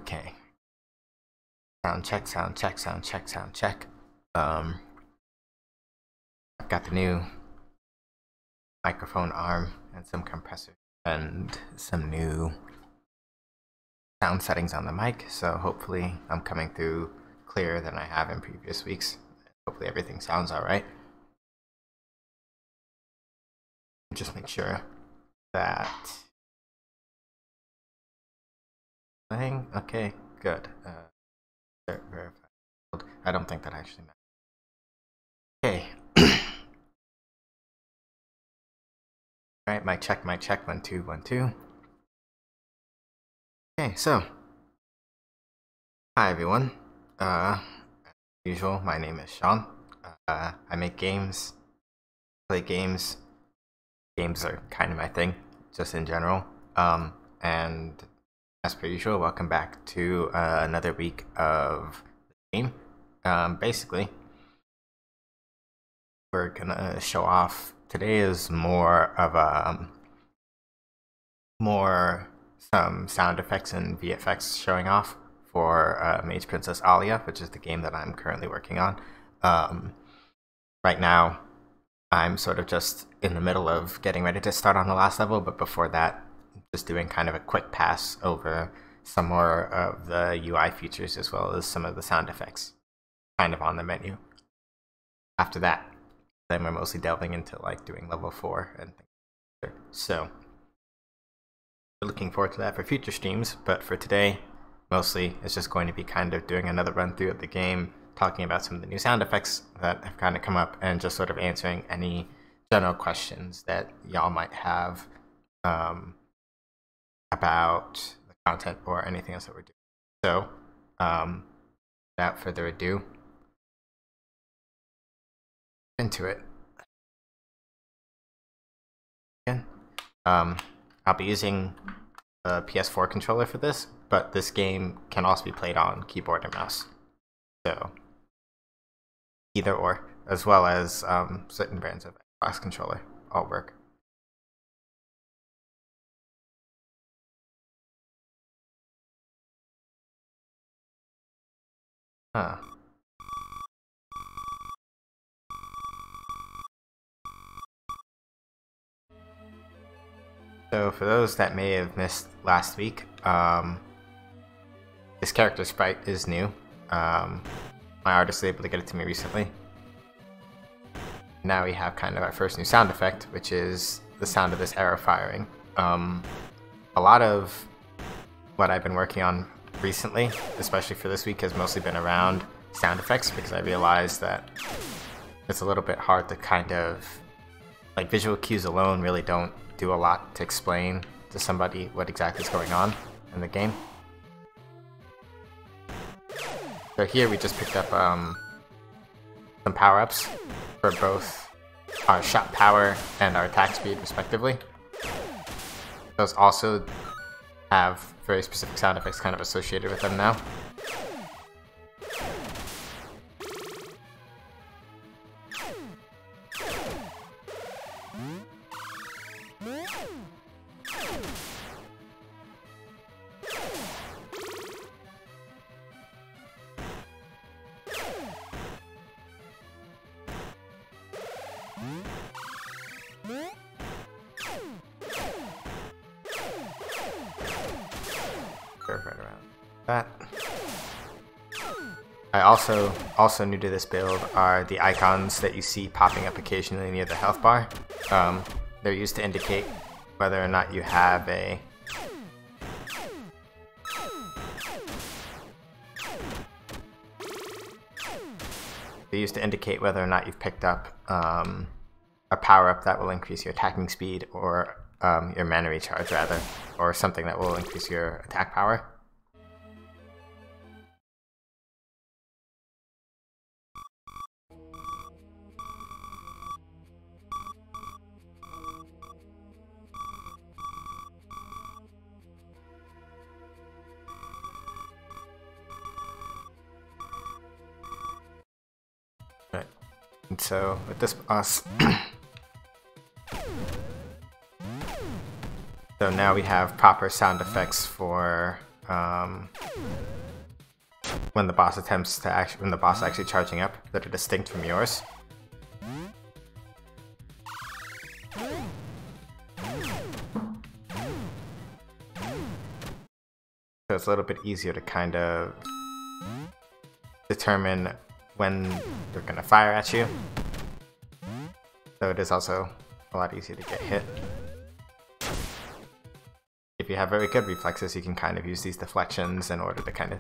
Okay. Sound check, sound check, sound check, sound check. I've got the new microphone arm and some compressor and some new sound settings on the mic, so hopefully I'm coming through clearer than I have in previous weeks. Hopefully everything sounds alright. Just make sure that okay, good. Verified. I don't think that actually matters. Okay. Alright, mic check, 1 2 1 2. Okay, so hi everyone. As usual, my name is Sean. I make games, play games. Games are kind of my thing, just in general. And as per usual, welcome back to another week of the game. Basically, we're gonna show off. Today is more of some sound effects and VFX showing off for Mage Princess Aalia, which is the game that I'm currently working on. Right now, I'm sort of just in the middle of getting ready to start on the last level, but before that, just doing kind of a quick pass over some more of the UI features as well as some of the sound effects kind of on the menu. After that, then we're mostly delving into like doing level 4 and things like that. So we're looking forward to that for future streams, but for today, mostly it's just going to be kind of doing another run through of the game, talking about some of the new sound effects that have kind of come up, and just sort of answering any general questions that y'all might have about the content or anything else that we're doing. So, without further ado, into it. Again, I'll be using a PS4 controller for this, but this game can also be played on keyboard and mouse. So, either or, as well as certain brands of Xbox controller, all work. So for those that may have missed last week, this character sprite is new. My artist was able to get it to me recently. Now we have kind of our first new sound effect, which is the sound of this arrow firing. A lot of what I've been working on recently, especially for this week, has mostly been around sound effects, because I realized that it's a little bit hard to kind of, like, visual cues alone really don't do a lot to explain to somebody what exactly is going on in the game. So here we just picked up some power-ups for both our shot power and our attack speed respectively. Those also have very specific sound effects kind of associated with them now. Right around that. Also new to this build are the icons that you see popping up occasionally near the health bar. They're used to indicate whether or not you have a whether or not you've picked up a power-up that will increase your attacking speed, or your mana recharge rather, or something that will increase your attack power. Right. And so with this boss, so now we have proper sound effects for when the boss actually charging up that are distinct from yours. So it's a little bit easier to kind of determine when they're gonna fire at you. So it is also a lot easier to get hit. If you have very good reflexes, you can kind of use these deflections in order to kind of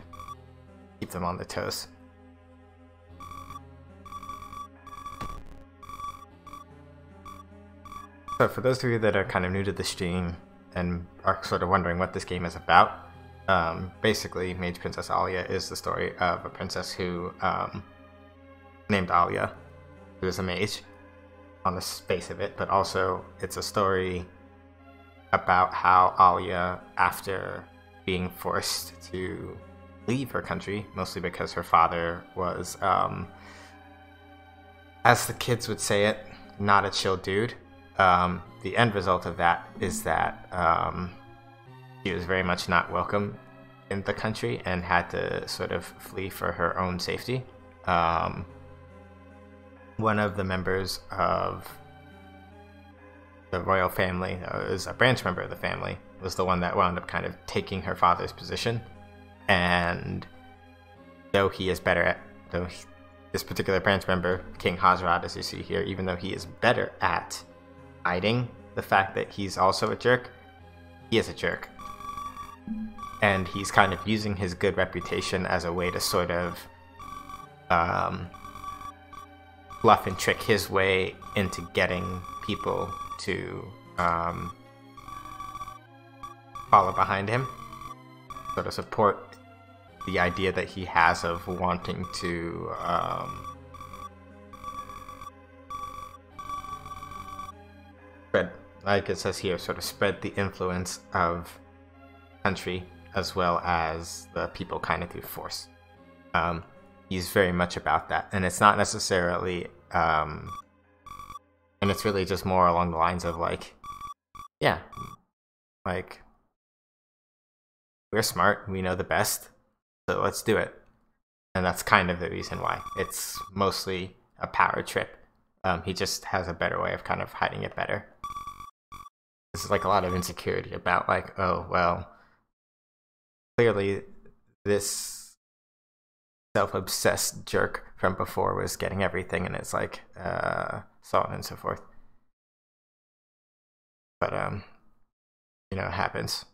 keep them on their toes. So for those of you that are kind of new to the stream and are sort of wondering what this game is about, basically Mage Princess Aalia is the story of a princess who named Aalia, who is a mage on the face of it, but also it's a story about how Aalia, after being forced to leave her country, mostly because her father was, as the kids would say it, not a chill dude. The end result of that is that she was very much not welcome in the country and had to sort of flee for her own safety. One of the members of the royal family, is a branch member of the family, was the one that wound up kind of taking her father's position. And though he is better at, this particular branch member, King Hazrat, as you see here, even though he is better at hiding the fact that he's also a jerk, he is a jerk. And he's kind of using his good reputation as a way to sort of bluff and trick his way into getting people to follow behind him, sort of support the idea that he has of wanting to spread, like it says here, sort of spread the influence of country as well as the people kind of through force. He's very much about that, and it's not necessarily and it's really just more along the lines of like, yeah, like, we're smart, we know the best, so let's do it. And that's kind of the reason why. It's mostly a power trip. He just has a better way of kind of hiding it better. This is like a lot of insecurity about like, oh, well, clearly this self-obsessed jerk from before was getting everything, and it's like, so on and so forth. But, you know, it happens.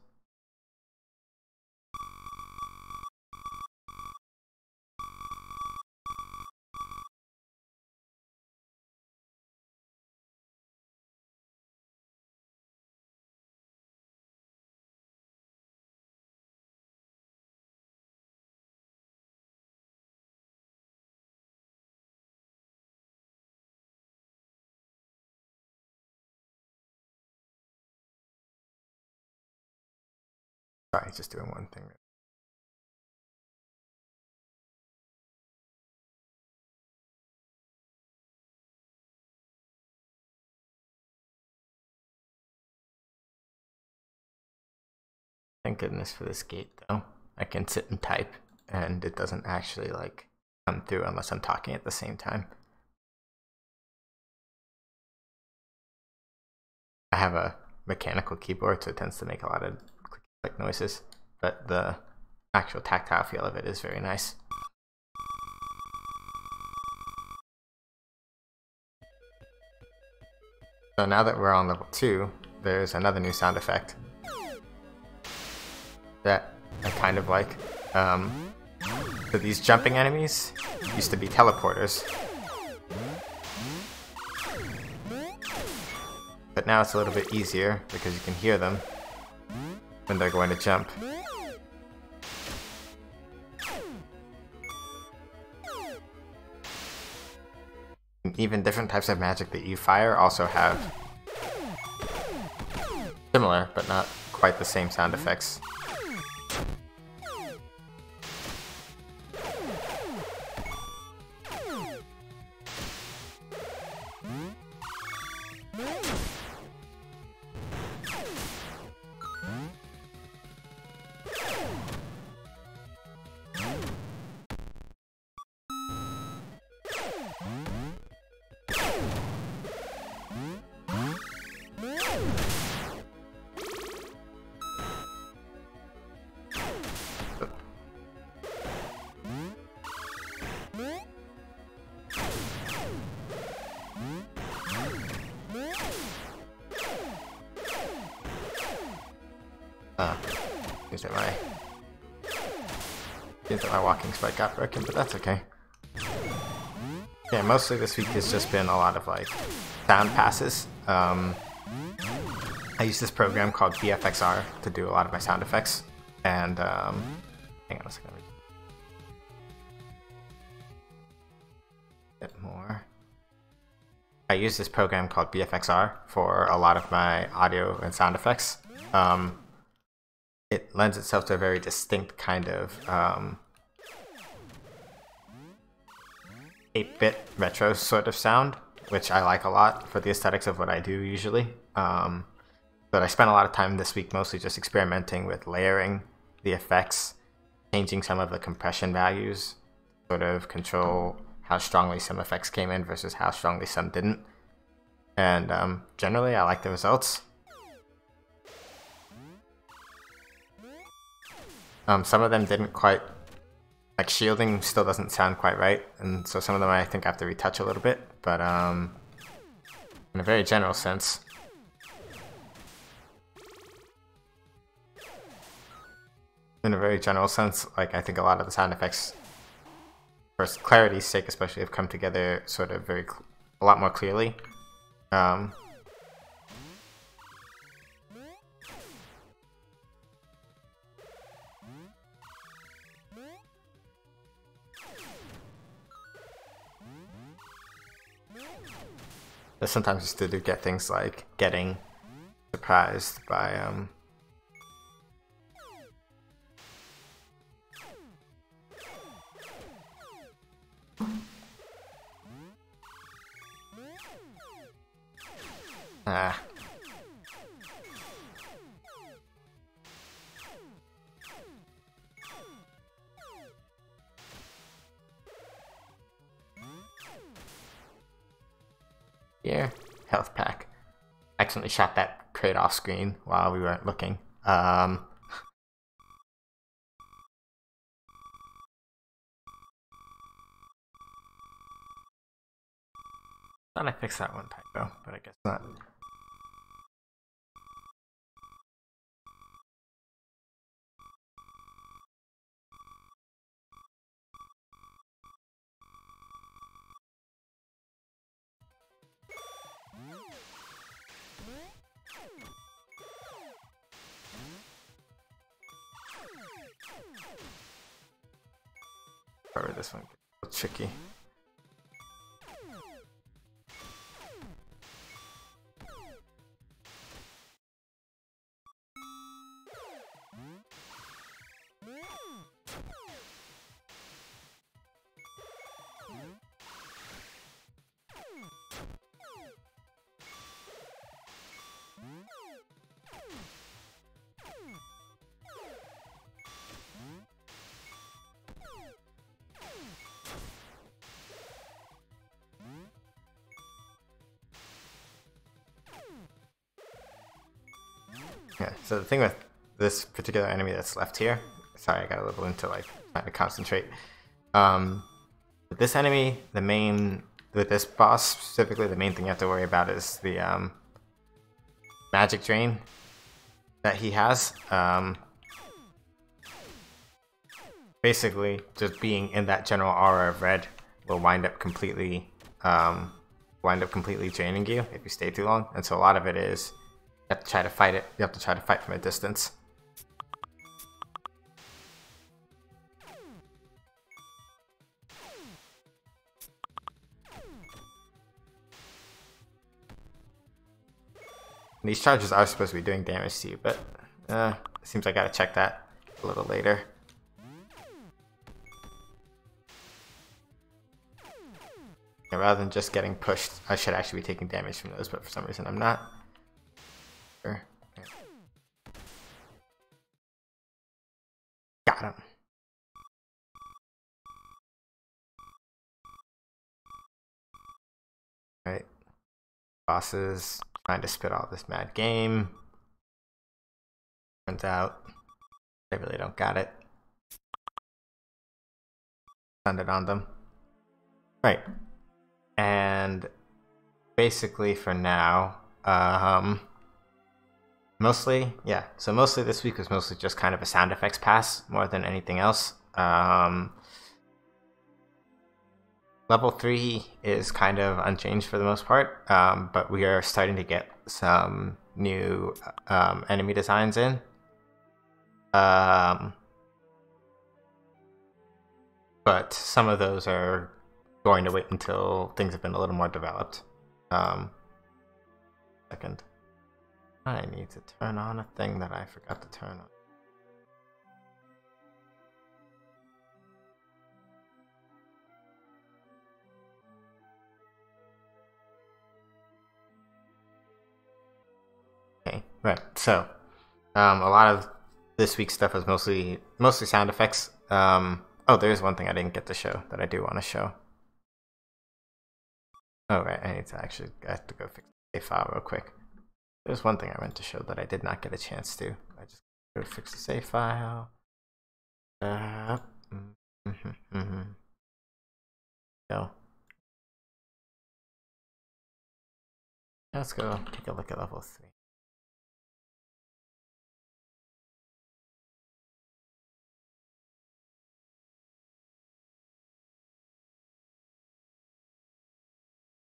Sorry, just doing one thing. Thank goodness for this gate, though. I can sit and type, and it doesn't actually, like, come through unless I'm talking at the same time. I have a mechanical keyboard, so it tends to make a lot of click noises, but the actual tactile feel of it is very nice. So now that we're on level 2, there's another new sound effect that I kind of like. So these jumping enemies used to be teleporters, but now it's a little bit easier because you can hear them when they're going to jump. And even different types of magic that you fire also have similar, but not quite the same sound effects. Seems that my walking spike got broken, but that's okay. Yeah, mostly this week has just been a lot of like sound passes. I use this program called BFXR to do a lot of my sound effects. And hang on a second. Bit more. I use this program called BFXR for a lot of my audio and sound effects. It lends itself to a very distinct kind of 8-bit retro sort of sound, which I like a lot for the aesthetics of what I do usually. But I spent a lot of time this week mostly just experimenting with layering the effects, changing some of the compression values, sort of control how strongly some effects came in versus how strongly some didn't. And generally I like the results. Some of them didn't quite, like shielding still doesn't sound quite right, and so some of them I think I have to retouch a little bit, but in a very general sense, like I think a lot of the sound effects, for clarity's sake especially, have come together sort of a lot more clearly. But sometimes you still do get things like getting surprised by Here, health pack. I accidentally shot that crate off screen while we weren't looking. Thought I fixed that one typo, but I guess not. Probably this one gets a little tricky. Yeah, so the thing with this particular enemy that's left here, sorry I got a little into like trying to concentrate. With this enemy, with this boss specifically, the main thing you have to worry about is the magic drain that he has. Basically, just being in that general aura of red will wind up completely draining you if you stay too long, and so a lot of it is you have to try to fight it. You have to try to fight from a distance. And these charges are supposed to be doing damage to you, but it seems I gotta check that a little later. And rather than just getting pushed, I should actually be taking damage from those, but for some reason I'm not. Sure. Okay. Got him. Right. Bosses trying to spit all this mad game. Turns out they really don't got it. Send it on them. Right. And basically for now, Mostly, yeah. So mostly this week was mostly just kind of a sound effects pass more than anything else. Level 3 is kind of unchanged for the most part, but we are starting to get some new enemy designs in. But some of those are going to wait until things have been a little more developed. Second. I need to turn on a thing that I forgot to turn on. Okay, right. So, a lot of this week's stuff is mostly sound effects. Oh, there's one thing I didn't get to show that I do want to show. Oh, right. I have to go fix the save file real quick. There's one thing I meant to show that I did not get a chance to. I just go fix the save file. So, let's go take a look at level 3.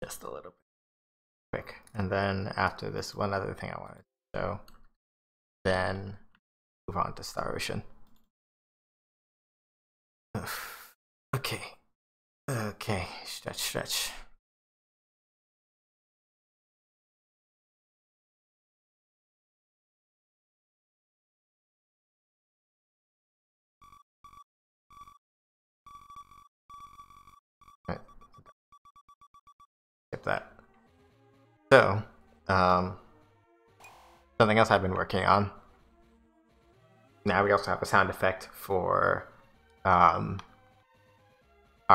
Just a little bit quick. And then after this, one other thing I wanted to show, then move on to Star Ocean. Okay. Okay, stretch. Right. Skip that. So, something else I've been working on. Now we also have a sound effect for our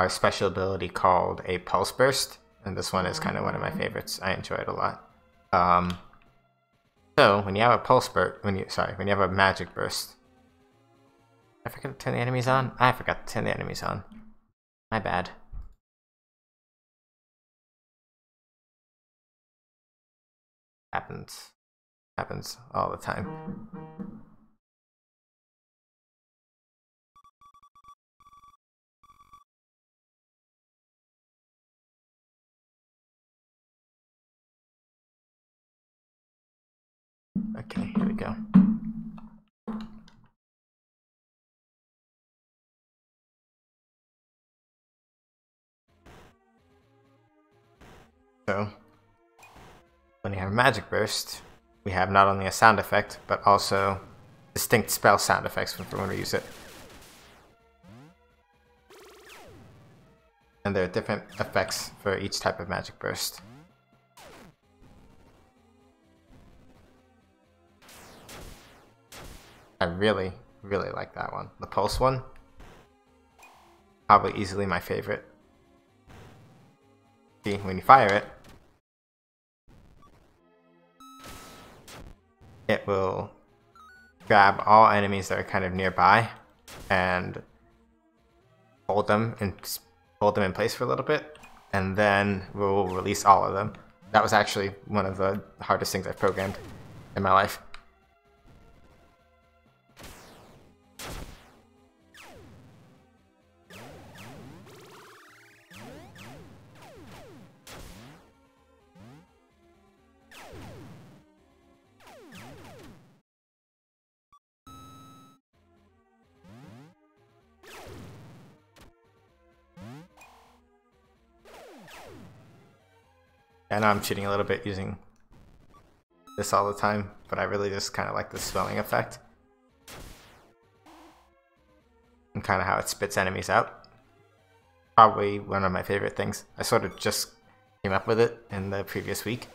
special ability called a pulse burst, and this one is kind of one of my favorites. I enjoy it a lot. So when you have a pulse burst, when you have a magic burst, I forgot to turn the enemies on. I forgot to turn the enemies on. My bad. Happens all the time. Okay, here we go. So, when you have magic burst, we have not only a sound effect, but also distinct spell sound effects when we use it. And there are different effects for each type of magic burst. I really like that one. The pulse one, probably easily my favorite. See, when you fire it, it will grab all enemies that are kind of nearby and hold them in place for a little bit, and then we'll release all of them. That was actually one of the hardest things I've programmed in my life. I know I'm cheating a little bit using this all the time, but I really just kind of like the swelling effect and kind of how it spits enemies out. Probably one of my favorite things. I sort of just came up with it in the previous week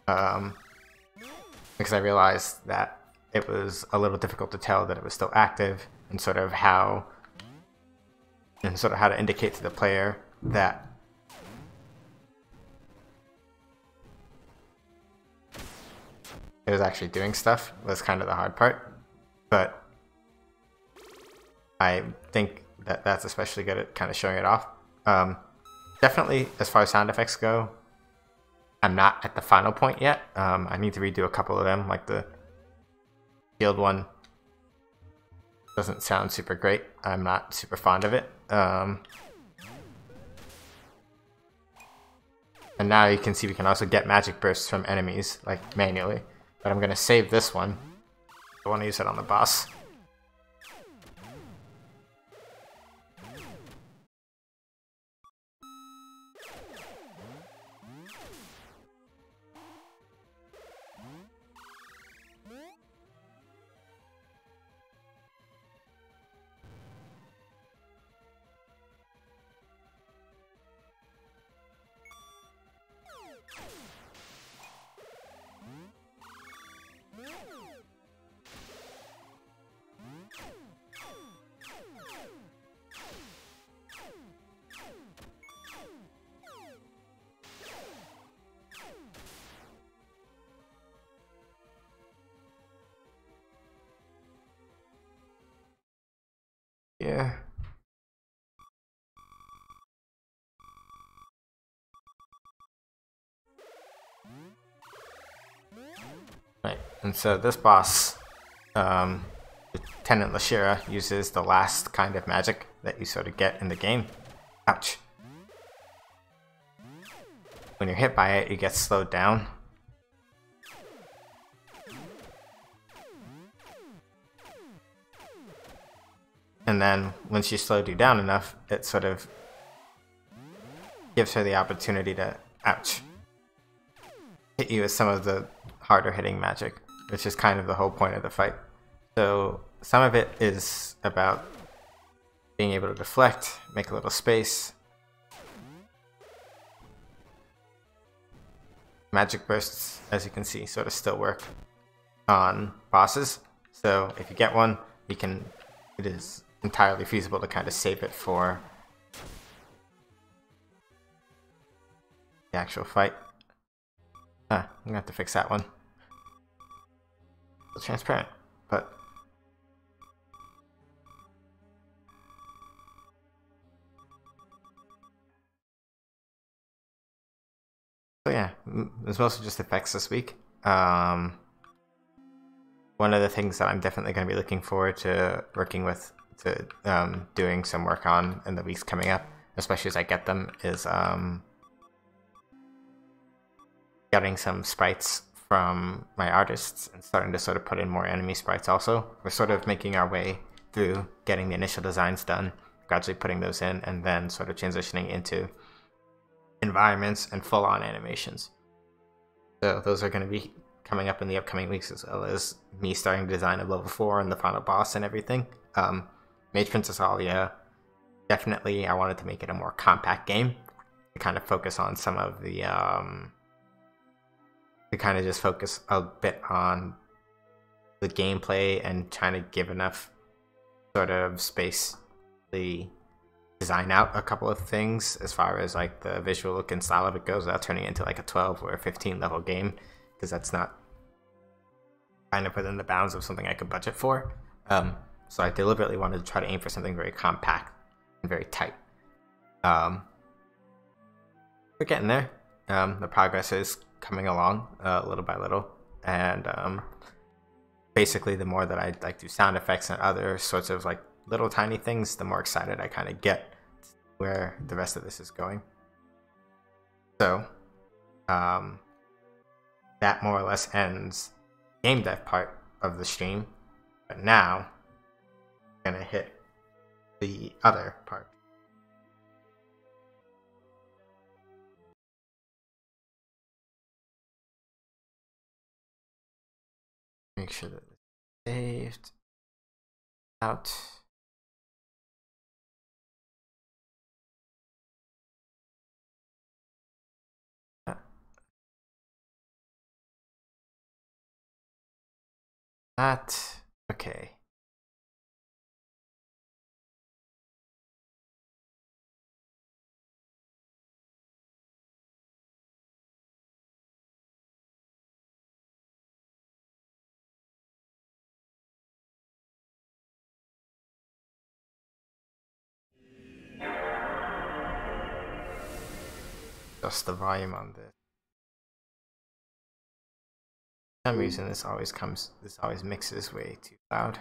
because I realized that it was a little difficult to tell that it was still active, and sort of how to indicate to the player that it was actually doing stuff was kind of the hard part. But I think that that's especially good at kind of showing it off. Definitely, as far as sound effects go, I'm not at the final point yet. I need to redo a couple of them, like the Shield one doesn't sound super great. I'm not super fond of it. And now you can see we can also get magic bursts from enemies, like manually. But I'm gonna save this one. I want to use it on the boss. Yeah. Right, and so this boss, Lieutenant Lashira, uses the last kind of magic that you sort of get in the game. Ouch. When you're hit by it, you get slowed down. And then when she slowed you down enough, it sort of gives her the opportunity to, ouch, hit you with some of the harder hitting magic, which is kind of the whole point of the fight. So some of it is about being able to deflect, make a little space. Magic bursts, as you can see, sort of still work on bosses. So if you get one, it is entirely feasible to kind of save it for the actual fight. I'm gonna have to fix that one. It's transparent, but so yeah, it's mostly just effects this week. One of the things that I'm definitely going to be looking forward to working with, doing some work on in the weeks coming up, especially as I get them, is getting some sprites from my artists and starting to sort of put in more enemy sprites also. We're sort of making our way through getting the initial designs done, gradually putting those in, and then sort of transitioning into environments and full-on animations. So those are going to be coming up in the upcoming weeks, as well as me starting to design a level 4 and the final boss and everything. Mage Princess Aalia, definitely I wanted to make it a more compact game to kind of focus on some of the to kind of just focus a bit on the gameplay and trying to give enough sort of space to design out a couple of things as far as like the visual look and style of it goes, without turning it into like a 12 or a 15 level game, because that's not kind of within the bounds of something I could budget for. So I deliberately wanted to try to aim for something very compact and very tight. We're getting there. The progress is coming along little by little, and basically the more that I like do sound effects and other sorts of like little tiny things, the more excited I kind of get where the rest of this is going. So that more or less ends the game dev part of the stream, but now I'm gonna hit the other part. Make sure that it's saved out. That, okay. Adjust the volume on this. For some reason this always mixes way too loud.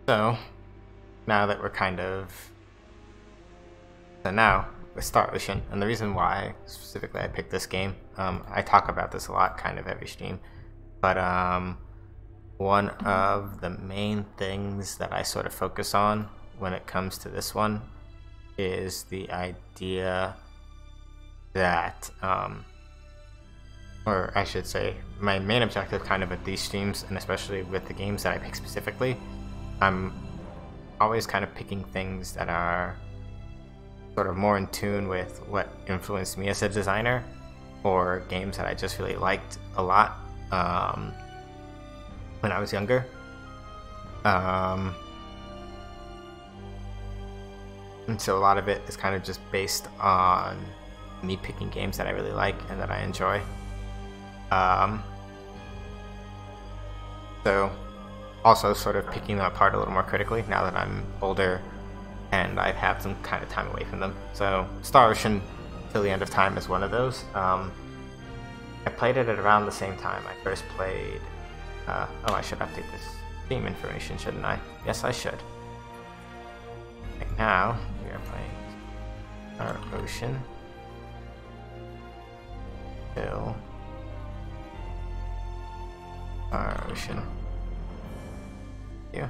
So now that we're now with Star Ocean, and the reason why specifically I picked this game, I talk about this a lot kind of every stream, but one of the main things that I sort of focus on when it comes to this one is the idea that, or I should say, my main objective kind of with these streams, and especially with the games that I pick specifically, I'm always kind of picking things that are sort of more in tune with what influenced me as a designer, or games that I just really liked a lot when I was younger. And so a lot of it is kind of just based on me picking games that I really like and that I enjoy. So also sort of picking them apart a little more critically now that I'm older and I've had some kind of time away from them. So Star Ocean Till the End of Time is one of those. I played it at around the same time I first played... oh, I should update this game information, shouldn't I? Yes, I should. Right now, we are playing Star Ocean Till Star Ocean. Yeah.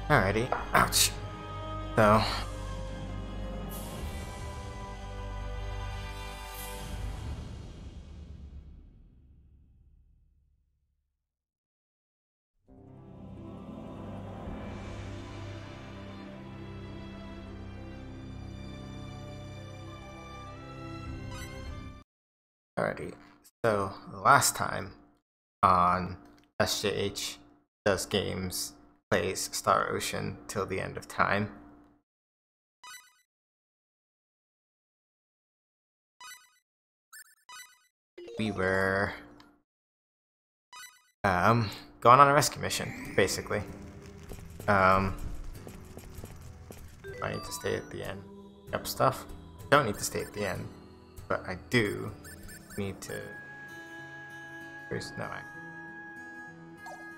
Alrighty. Ouch. So. Alrighty. So, the last time on SJH Does Games plays Star Ocean Till the End of Time, we were going on a rescue mission, basically. I need to stay at the end. Up stuff. Don't need to stay at the end, but I do need to. There's no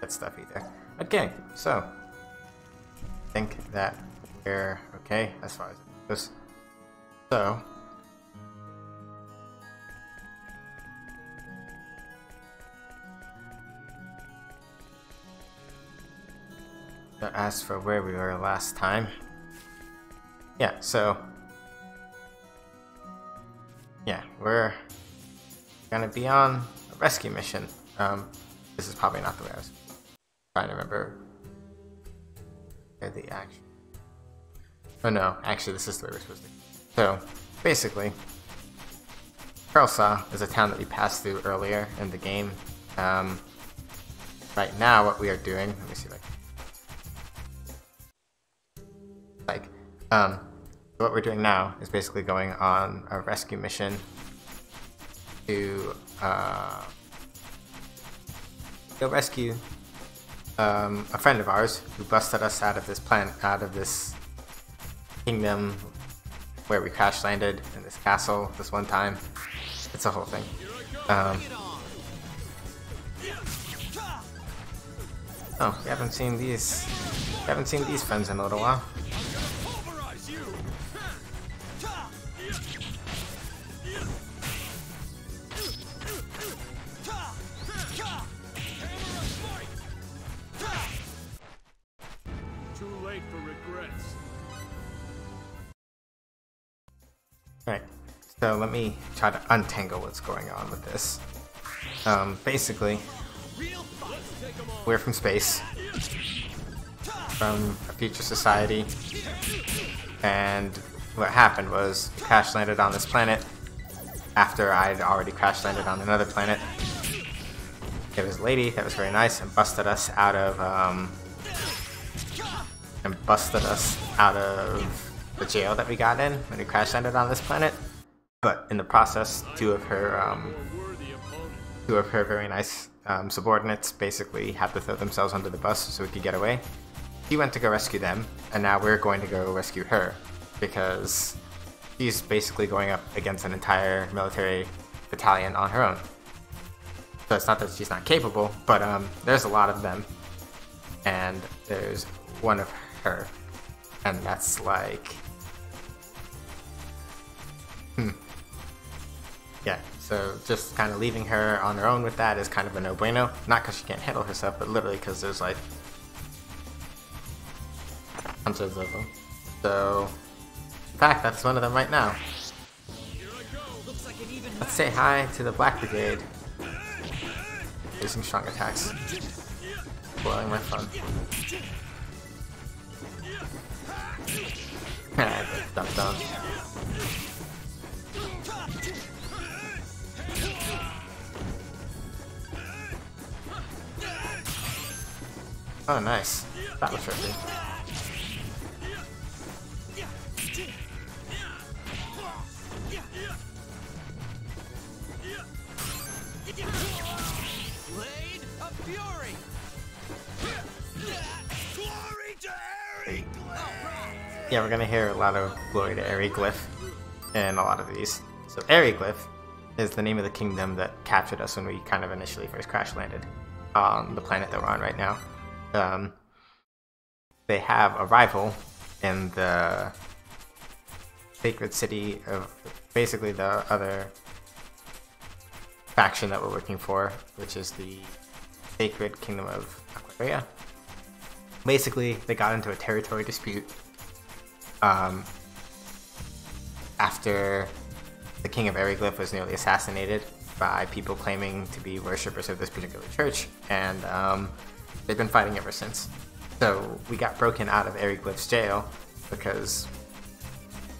that stuff either. Okay, so I think that we're okay as far as it goes. So as for where we were last time, yeah, so yeah, we're gonna be on a rescue mission. This is probably not the way I was trying to remember where the action. Oh no, actually this is the way we're supposed to. So basically, Pearlsaw is a town that we passed through earlier in the game. Right now, what we are doing, let me see, what we're doing now is basically going on a rescue mission to go rescue a friend of ours who busted us out of this out of this kingdom where we crash landed in this castle this one time. It's a whole thing. Oh, we haven't seen these friends in a little while. So let me try to untangle what's going on with this. Basically, we're from space, from a future society, and what happened was we crash landed on this planet after I'd already crash landed on another planet. There was a lady that was very nice and busted us out of the jail that we got in when we crash landed on this planet. But in the process, two of her very nice subordinates basically had to throw themselves under the bus so we could get away. She went to go rescue them, and now we're going to go rescue her because she's basically going up against an entire military battalion on her own. So it's not that she's not capable, but there's a lot of them, and there's one of her, and that's like, yeah, so just kind of leaving her on her own with that is kind of a no-bueno. Not because she can't handle herself, but literally because there's like hundreds of them. So, in fact, that's one of them right now. Let's say hi to the Black Brigade. Using strong attacks. Spoiling my fun. Dump down. Oh, nice. That was tricky. Yeah, we're gonna hear a lot of glory to Ariglyph in a lot of these. So Ariglyph is the name of the kingdom that captured us when we kind of initially first crash landed on the planet that we're on right now. They have a rival in the sacred city of basically the other faction that we're working for, which is the sacred kingdom of Aquaria. Basically, they got into a territory dispute after the king of Ariglyph was nearly assassinated by people claiming to be worshippers of this particular church, and they've been fighting ever since. So we got broken out of Ariglyph's jail because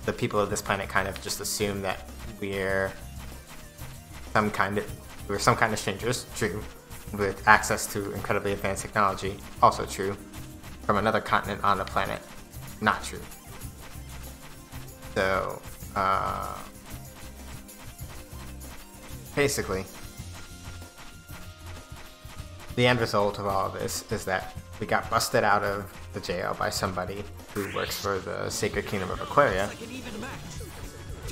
the people of this planet kind of just assume that we're some kind of strangers, true, with access to incredibly advanced technology, also true, from another continent on the planet, not true. So, basically, the end result of all of this is that we got busted out of the jail by somebody who works for the Sacred Kingdom of Aquaria.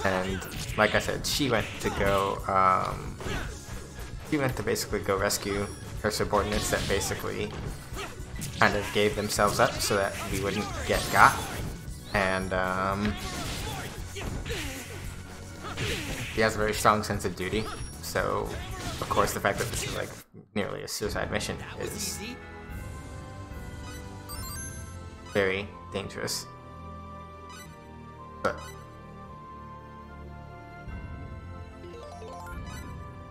And like I said, she went to basically go rescue her subordinates that basically kind of gave themselves up so that we wouldn't get got. And he has a very strong sense of duty. So, of course, the fact that this is like nearly a suicide mission is very dangerous. But,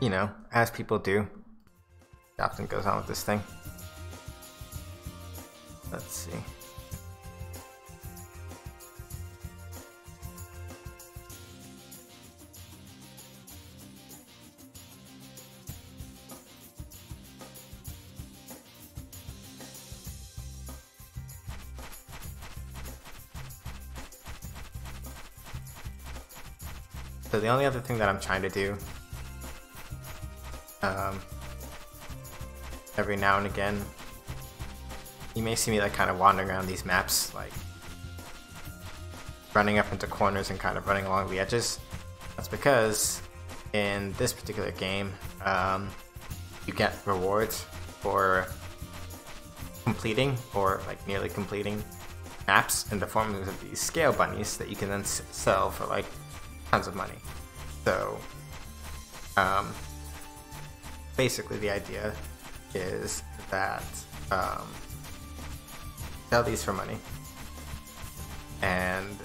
you know, as people do, it often goes on with this thing. Let's see. So the only other thing that I'm trying to do every now and again, you may see me like kind of wandering around these maps, like running up into corners and kind of running along the edges. That's because in this particular game, you get rewards for completing or like nearly completing maps in the form of these scale bunnies that you can then sell for like tons of money. So basically the idea is that sell these for money, and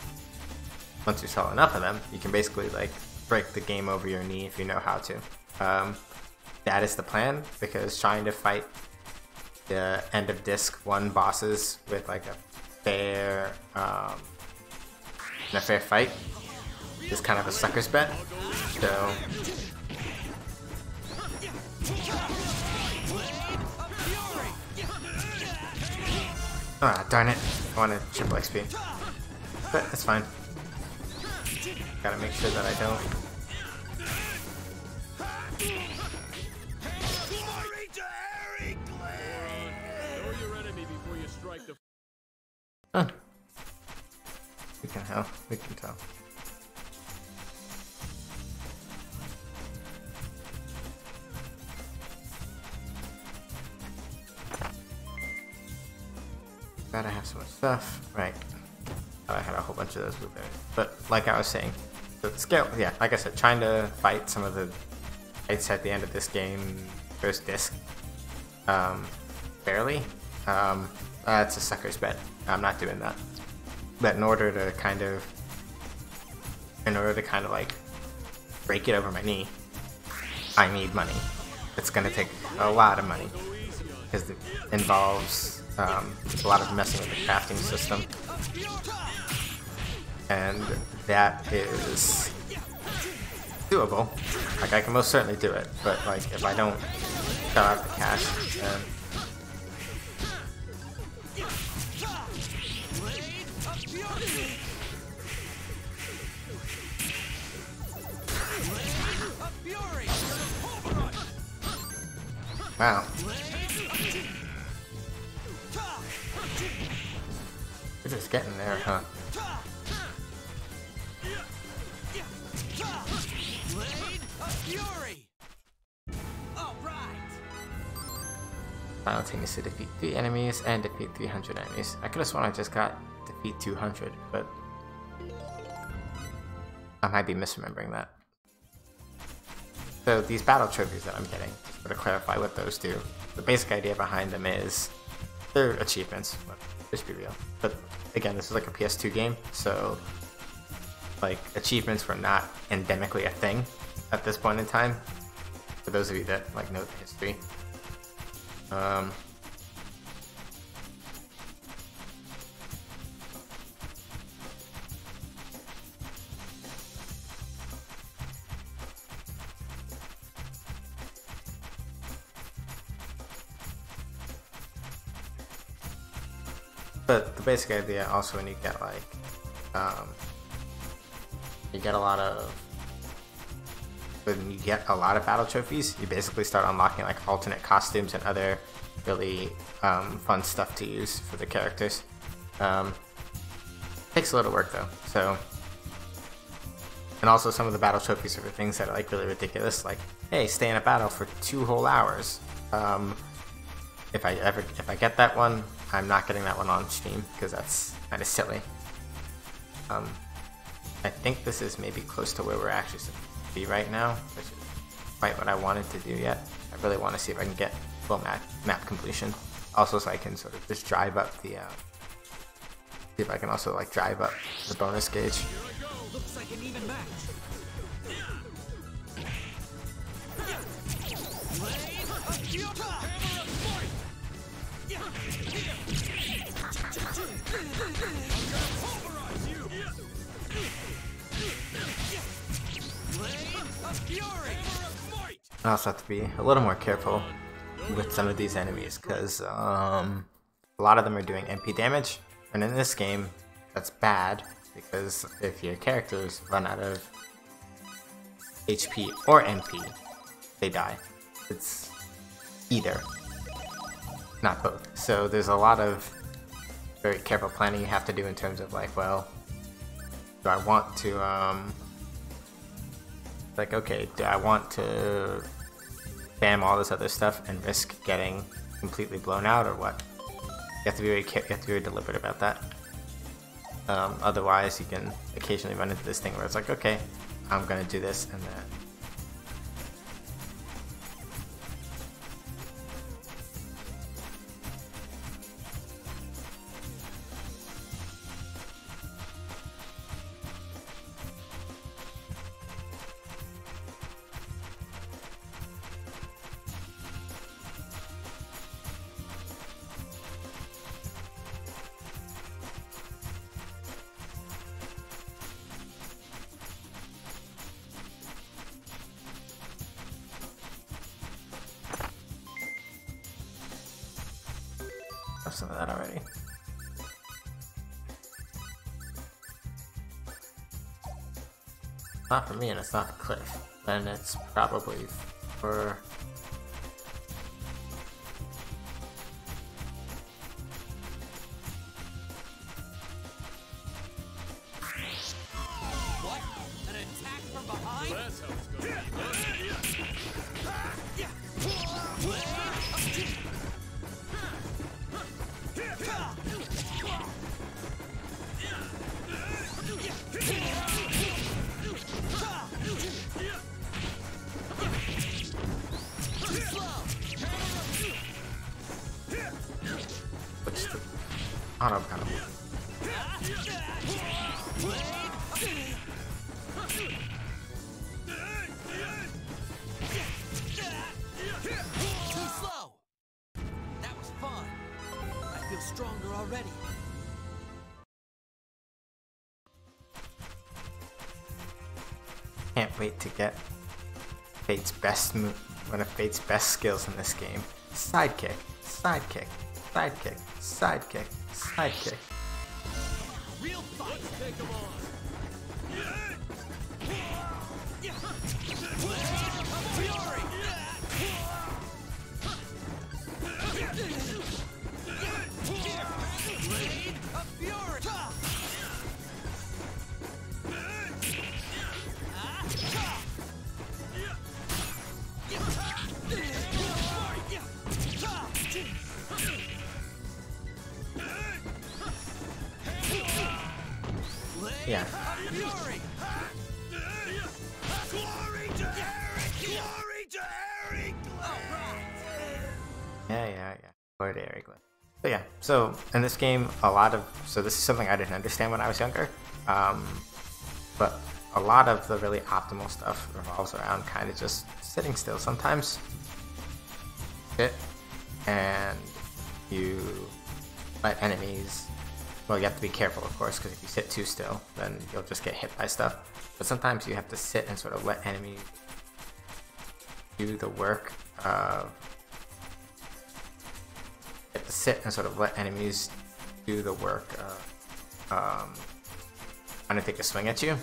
once you sell enough of them, you can basically like break the game over your knee if you know how to. That is the plan, because trying to fight the end of disc 1 bosses with like a fair fight is kind of a sucker's bet. So ah, darn it, I wanted triple XP, but that's fine. Gotta make sure that I don't. Huh. We can tell. Gotta have so much stuff. Right. I had a whole bunch of those blueberries. But like I was saying, the scale, yeah, like I said, trying to fight some of the fights at the end of this game, first disc, barely, that's a sucker's bet. I'm not doing that. But in order to kind of like break it over my knee, I need money. It's gonna take a lot of money because it involves a lot of messing with the crafting system, and that is doable. Like, I can most certainly do it, but like if I don't shell out the cash, then wow. We're just getting there, huh? Simultaneously defeat 3 enemies and defeat 300 enemies. I could have sworn I just got defeat 200, but I might be misremembering that. So these battle trophies that I'm getting, just to clarify what those do, the basic idea behind them is they're achievements. Let's be real. But again, this is like a PS2 game, so like achievements were not endemically a thing at this point in time. For those of you that like know the history. But the basic idea also, when you get like, when you get a lot of battle trophies, you basically start unlocking like alternate costumes and other really fun stuff to use for the characters. Takes a little work though. So, and also some of the battle trophies are for things that are like really ridiculous, like, hey, stay in a battle for 2 whole hours. If I get that one, I'm not getting that one on stream because that's kind of silly. I think this is maybe close to where we're actually supposed to be right now, which is quite what I wanted to do yet. I really want to see if I can get full map completion. Also, so I can sort of just drive up the, see if I can also like drive up the bonus gauge. Looks like an even match. I also have to be a little more careful with some of these enemies because a lot of them are doing MP damage, and in this game that's bad because if your characters run out of HP or MP, they die. It's either, not both. So there's a lot of very careful planning you have to do in terms of like, well, do I want to like, okay, do I want to spam all this other stuff and risk getting completely blown out, or what? You have to be very deliberate about that. Otherwise, you can occasionally run into this thing where it's like, okay, I'm gonna do this and that. some of that already. Not for me, and it's not for Cliff. Then it's probably for... What? An attack from behind? That's how it's gonna What's the... Auto battle. Too slow! That was fun. I feel stronger already. Can't wait to get Fate's best move, one of Fate's best skills in this game. Sidekick, sidekick, sidekick, sidekick, sidekick. Real fight! Let's take them on. Fury! Blade of Fury! Yeah. Fury! Glory to Eric! Glory to Eric! Yeah. Lord Eric. So yeah, so in this game, a lot of... So this is something I didn't understand when I was younger. But a lot of the really optimal stuff revolves around kind of just sitting still sometimes. Sit, and you let enemies... Well, you have to be careful, of course, because if you sit too still, then you'll just get hit by stuff. But sometimes you have to sit and sort of let enemies do the work of... You have to sit and sort of let enemies do the work of trying to take a swing at you.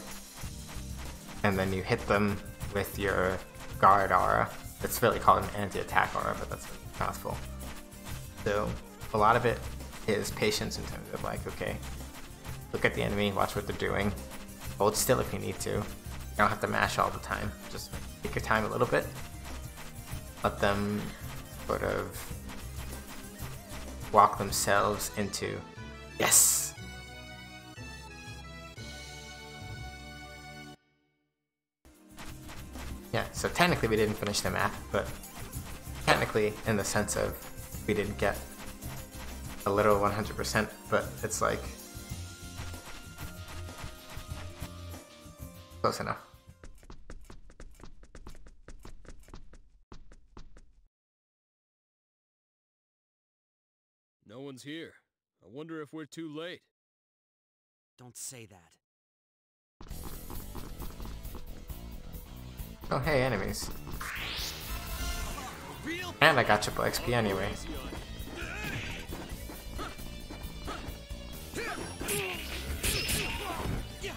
And then you hit them with your guard aura. It's really called an anti-attack aura, but that's a mouthful. So a lot of it is patience in terms of like, okay, look at the enemy, watch what they're doing, hold still if you need to. You don't have to mash all the time. Just take your time a little bit. Let them sort of walk themselves into, yes! Yeah, so technically we didn't finish the map, but technically in the sense of we didn't get a little 100%, but it's like close enough. No one's here. I wonder if we're too late. Don't say that. Oh hey, enemies. Real And I got triple XP anyway. Easy on you.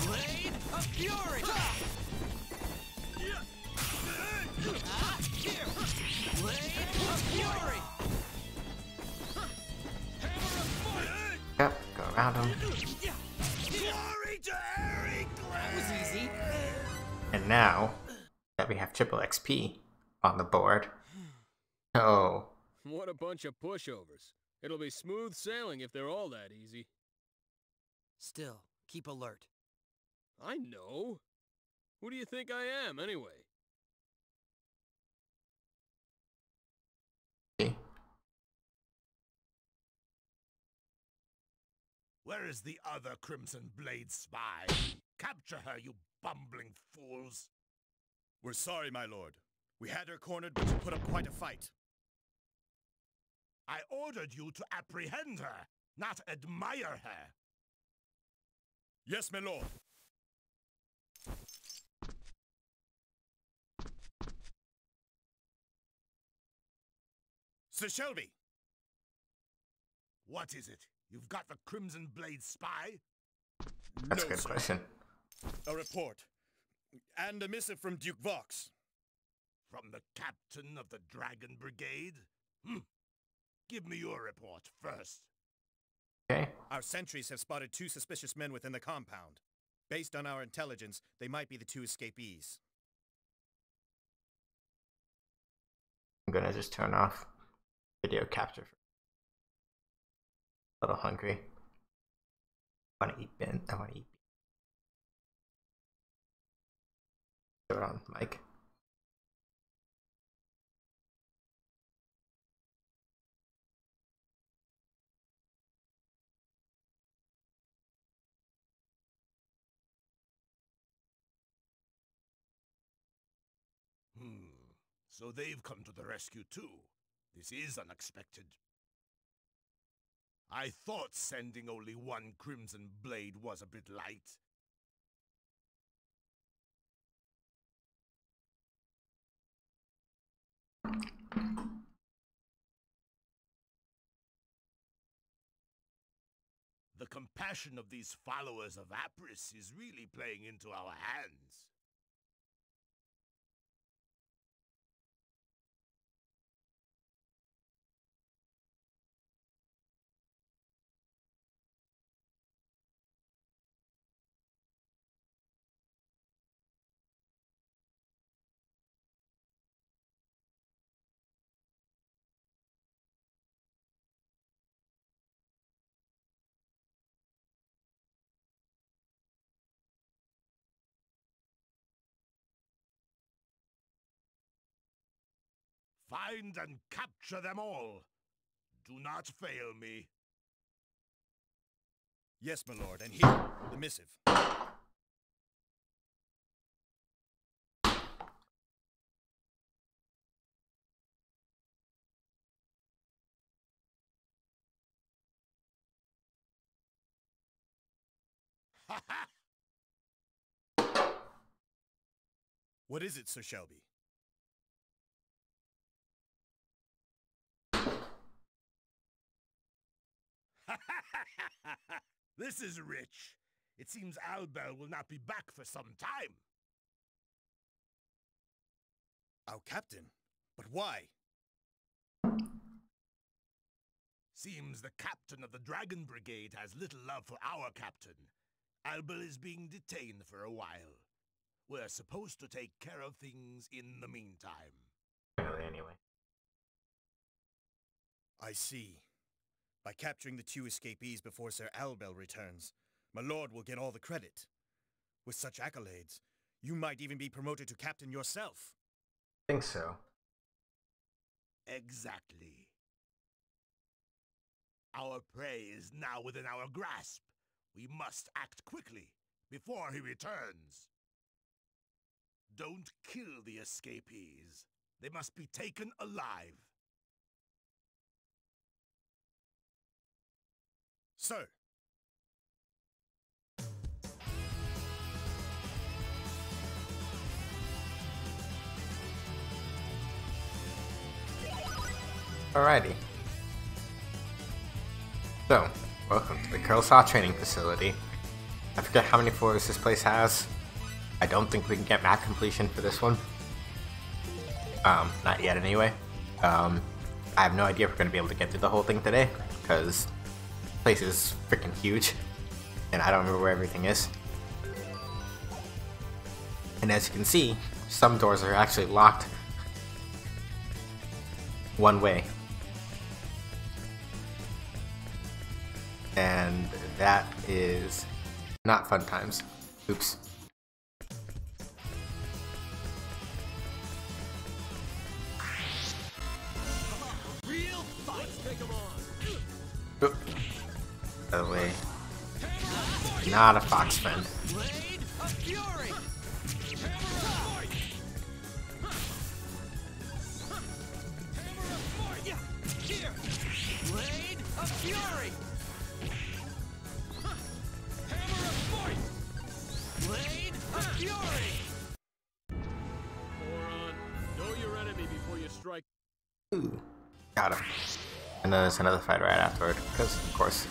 Blade of Fury! Here! Blade of Fury! Yep, go around them. Glory to Eric! That was easy. And now that we have triple XP on the board, oh, What a bunch of pushovers. It'll be smooth sailing if they're all that easy. Still, keep alert. I know. Who do you think I am, anyway? Where is the other Crimson Blade spy? Capture her, you bumbling fools! We're sorry, my lord. We had her cornered, but she put up quite a fight. I ordered you to apprehend her, not admire her. Yes, my lord. Sir Shelby! What is it? You've got the Crimson Blade spy? That's No, a good sir. question. A report. And a missive from Duke Vox. From the captain of the Dragon Brigade? Hmm. Give me your report first. Okay. Our sentries have spotted 2 suspicious men within the compound. Based on our intelligence, they might be the 2 escapees. I'm gonna just turn off video capture. A little hungry. I want to eat bin. I want to eat. Throw it on mic. So they've come to the rescue too. This is unexpected. I thought sending only 1 Crimson Blade was a bit light. The compassion of these followers of Apris is really playing into our hands. Find and capture them all. Do not fail me. Yes, my lord, and here, the missive. Ha ha! What is it, Sir Shelby? This is rich. It seems Albel will not be back for some time. Our captain? But why? Seems the captain of the Dragon Brigade has little love for our captain. Albel is being detained for a while. We're supposed to take care of things in the meantime. Really, anyway. I see. By capturing the 2 escapees before Sir Albel returns, my lord will get all the credit. With such accolades, you might even be promoted to captain yourself. I think so. Exactly. Our prey is now within our grasp. We must act quickly, before he returns. Don't kill the escapees. They must be taken alive. Sir! Alrighty. So, welcome to the Curlsaw Training Facility. I forget how many floors this place has. I don't think we can get map completion for this one. Not yet anyway. I have no idea if we're going to be able to get through the whole thing today, because the place is freaking huge, and I don't remember where everything is. And as you can see, some doors are actually locked one way. And that is not fun times. Oops. Real fight. Let's take him on. Oop. By the way, not a fox friend. Blade of Fury. Here. Blade of Fury. Blade of Fury. Moron, know your enemy before you strike. Ooh, got him. And then there's another fight right afterward, because of course.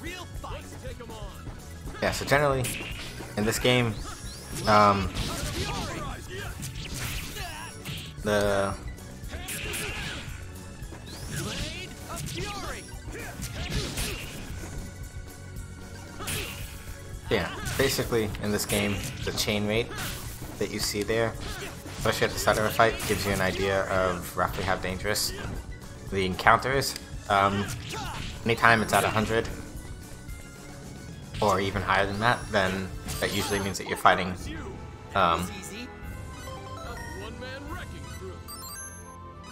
Real fight. Take 'em on. Yeah, so generally, in this game, the Blade of Fury. yeah, basically in this game, the chain rate that you see there, especially at the start of a fight, gives you an idea of roughly how dangerous the encounter is. Anytime it's at 100 or even higher than that, then that usually means that you're fighting Easy. A one-man wrecking crew.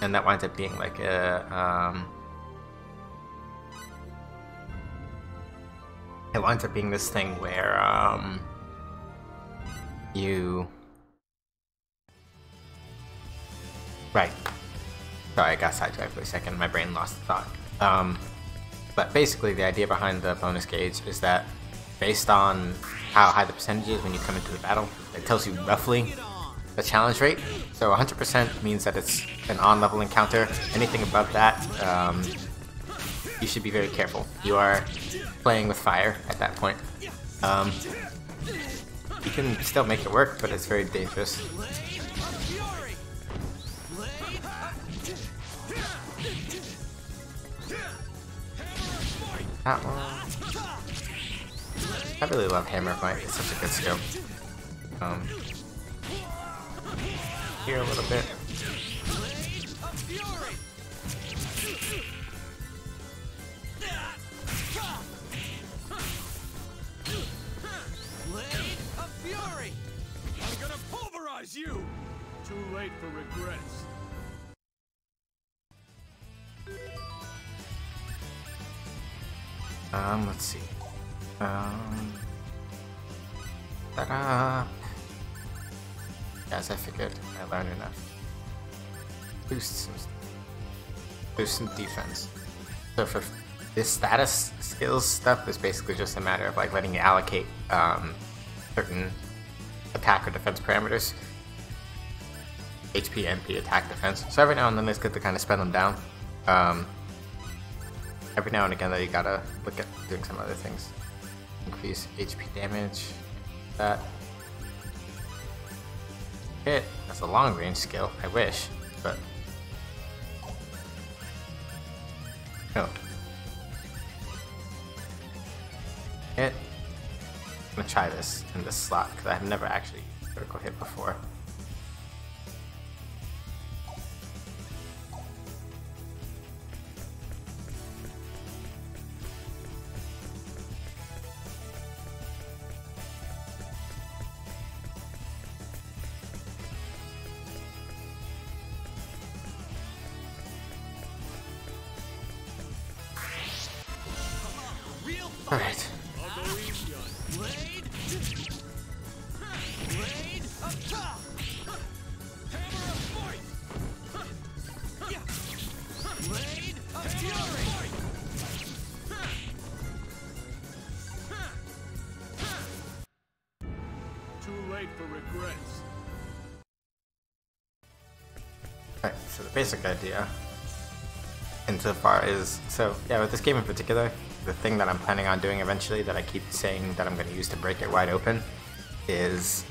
and that winds up being like a it winds up being this thing where you right. Sorry, I got sidetracked for a second. My brain lost the thought. But basically, the idea behind the bonus gauge is that based on how high the percentage is when you come into the battle, it tells you roughly the challenge rate. So 100% means that it's an on-level encounter. Anything above that, you should be very careful. You are playing with fire at that point. You can still make it work, but it's very dangerous. Fury. Blade. That one. I really love Hammer Fight. It's such a good skill. Here a little bit. Blade of Fury. Blade of Fury. I'm gonna pulverize you. Too late for regrets. Let's see. Ta-da! As I figured, I learned enough. Boost some defense. So for this status skills stuff is basically just a matter of like letting you allocate certain attack or defense parameters. HP, MP, attack, defense. So every now and then it's good to kind of spend them down. Every now and again though you gotta look at doing some other things. Increase HP damage. That. Hit. That's a long range skill. I wish, but no. Hit. I'm gonna try this in this slot because I've never actually used critical hit before. Real fight. Alright. I'll go easy on you. Blade. Blade of top. Hammer of fight. Blade of Fury. Too late for regrets. Alright, so the basic idea insofar is, so yeah, with this game in particular, the thing that I'm planning on doing eventually that I keep saying that I'm going to use to break it wide open is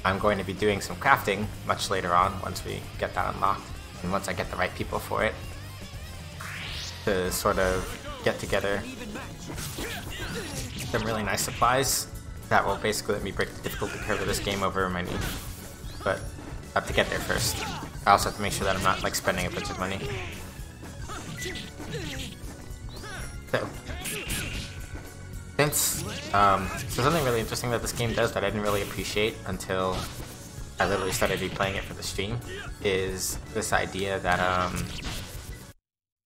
I'm going to be doing some crafting much later on once we get that unlocked and once I get the right people for it to sort of get together some really nice supplies that will basically let me break the difficulty curve of this game over my knee. But I have to get there first. I also have to make sure that I'm not like spending a bunch of money. So, since so something really interesting that this game does that I didn't really appreciate until I literally started replaying it for the stream is this idea that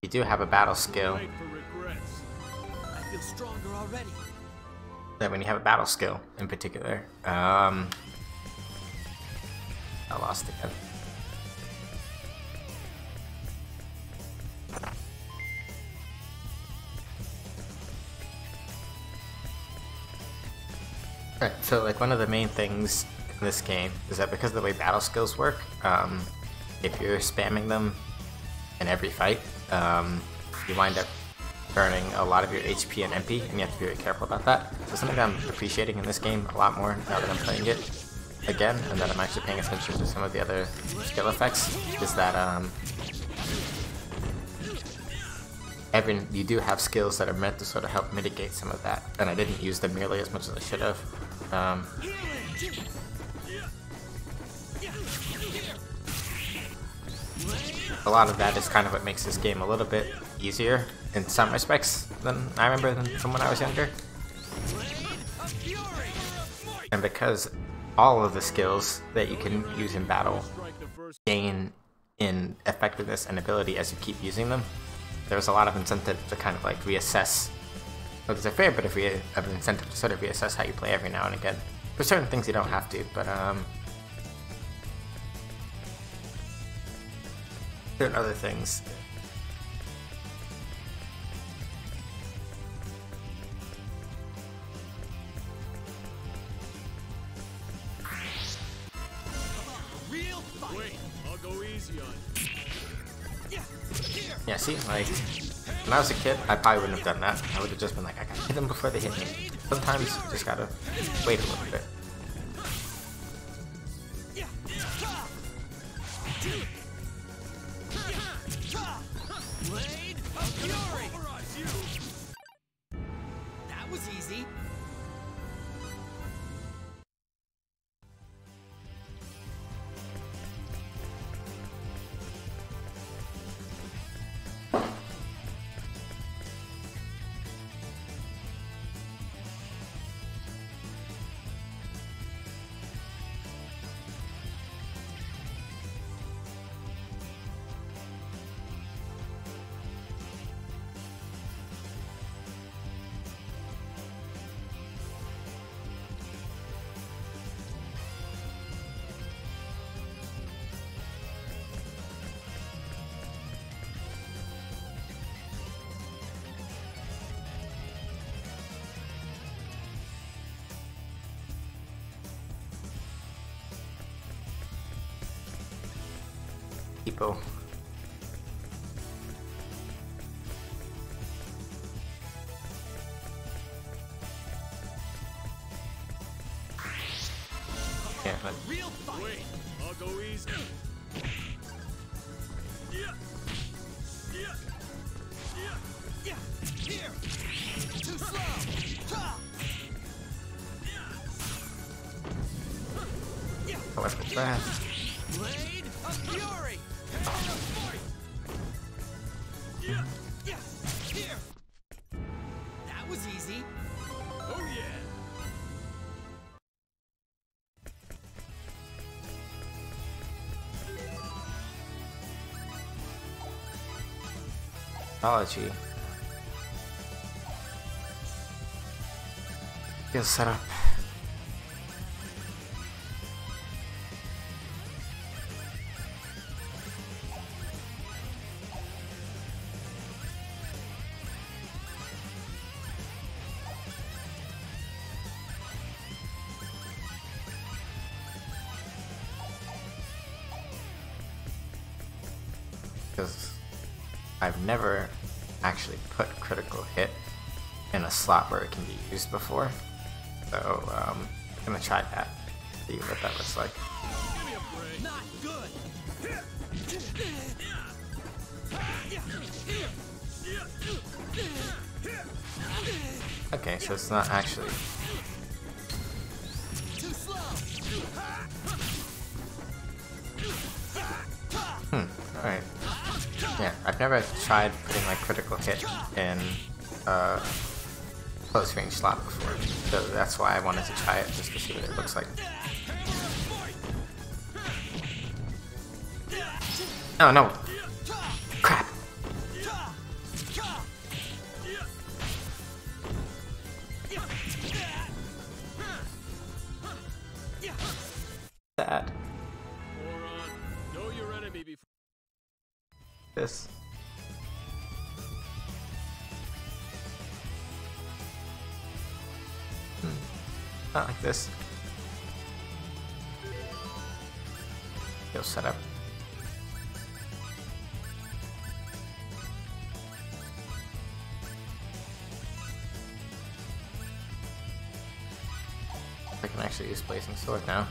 you do have a battle skill. Late for regrets. I feel stronger already. That when you have a battle skill in particular, I lost again. Right, so like one of the main things in this game is that because of the way battle skills work, if you're spamming them in every fight, you wind up burning a lot of your HP and MP, and you have to be very careful about that. So something that I'm appreciating in this game a lot more now that I'm playing it again, and that I'm actually paying attention to some of the other skill effects, is that you do have skills that are meant to sort of help mitigate some of that, and I didn't use them nearly as much as I should have. A lot of that is kind of what makes this game a little bit easier in some respects than I remember from when I was younger. And because all of the skills that you can use in battle gain in effectiveness and ability as you keep using them, there's a lot of incentive to kind of like reassess. Well, there's a fair bit of incentive to sort of reassess how you play every now and again. For certain things you don't have to, but certain other things. Wait, I'll go easy on you. Yeah, see, like, when I was a kid, I probably wouldn't have done that. I would have just been like, I gotta hit them before they hit me. Sometimes you just gotta wait a little bit. That was easy. People. Yeah, but Real fight. Wait, I'll go easy. Here. Too slow. oh, let's go fast. Blade of Fury. Here. That was easy. Oh yeah. Technology. Skill setup. Because I've never actually put critical hit in a slot where it can be used before, so I'm gonna try that, see what that looks like. Give me a break. Not good. Okay, so it's not actually. Too slow. Alright. Yeah, I've never tried putting my critical hit in close range slot before, so that's why I wanted to try it, just to see what it looks like. Oh no! Crap! Sad. Moron, know your enemy before. This. Not like this. Go set up. actually use Blazing Sword now.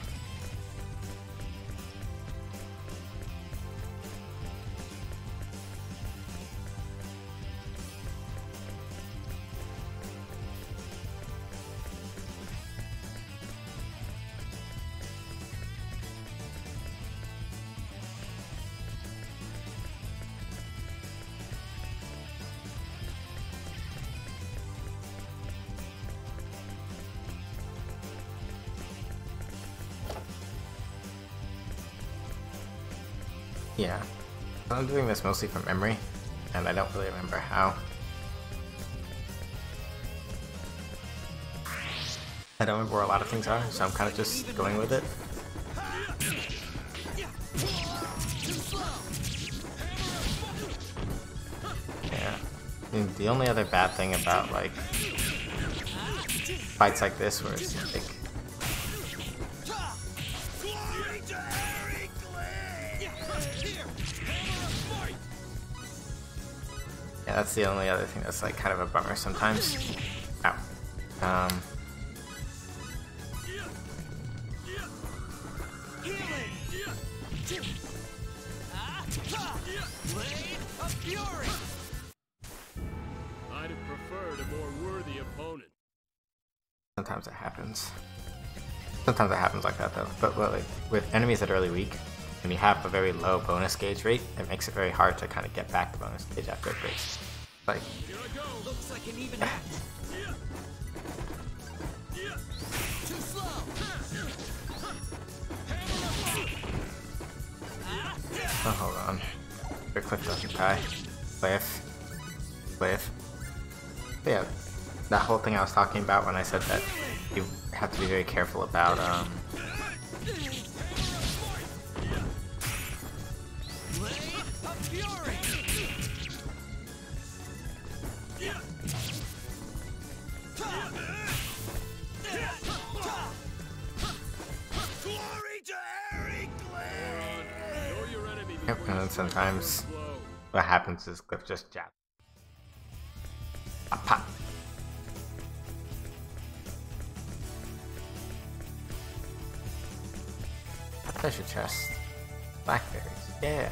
Yeah, I'm doing this mostly from memory, and I don't really remember how. I don't remember where a lot of things are, so I'm kind of just going with it. Yeah, I mean, the only other bad thing about like fights like this where it's like yeah, that's the only other thing that's like kind of a bummer sometimes. Ow. I'd have preferred a more worthy opponent. Sometimes it happens. Sometimes it happens like that though. But like with enemies that are really weak, when you have a very low bonus gauge rate, it makes it very hard to kind of get back the bonus gauge after it breaks. Like, Looks like an even act. Too slow. oh, hold on. Click occupy. Cliff. Cliff. But yeah, that whole thing I was talking about when I said that you have to be very careful about Yep, and then sometimes what happens is Cliff just jabs. Pop, pop. Treasure chest. Blackberries. Yeah.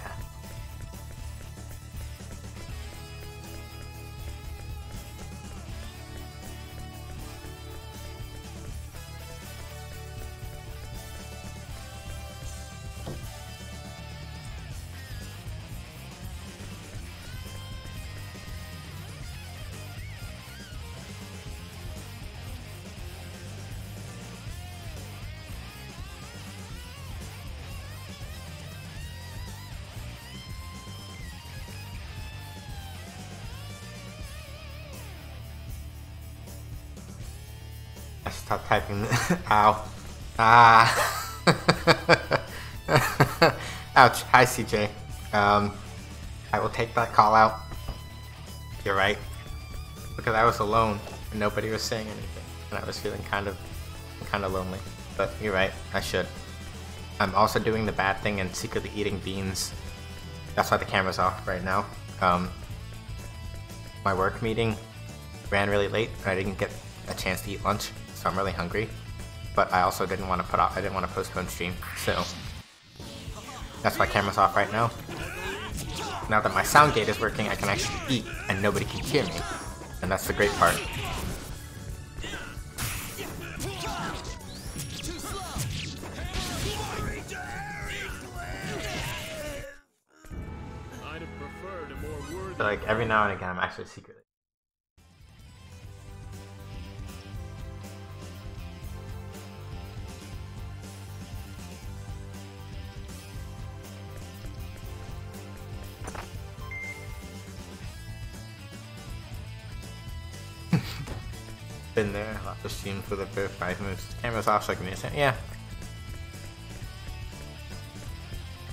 Stop typing. Ow. Ah. Ouch. Hi, CJ. I will take that call out. You're right. Because I was alone and nobody was saying anything, and I was feeling kind of lonely. But you're right. I should. I'm also doing the bad thing and secretly eating beans. That's why the camera's off right now. My work meeting ran really late, and I didn't get a chance to eat lunch. So I'm really hungry, but I also didn't want to postpone stream, so that's why camera's off right now. Now that my sound gate is working, I can actually eat, and nobody can hear me, and that's the great part. So like every now and again, I'm actually secretly. Been there, lots of stream for the first 5 minutes. Camera's off so I can use it. Yeah.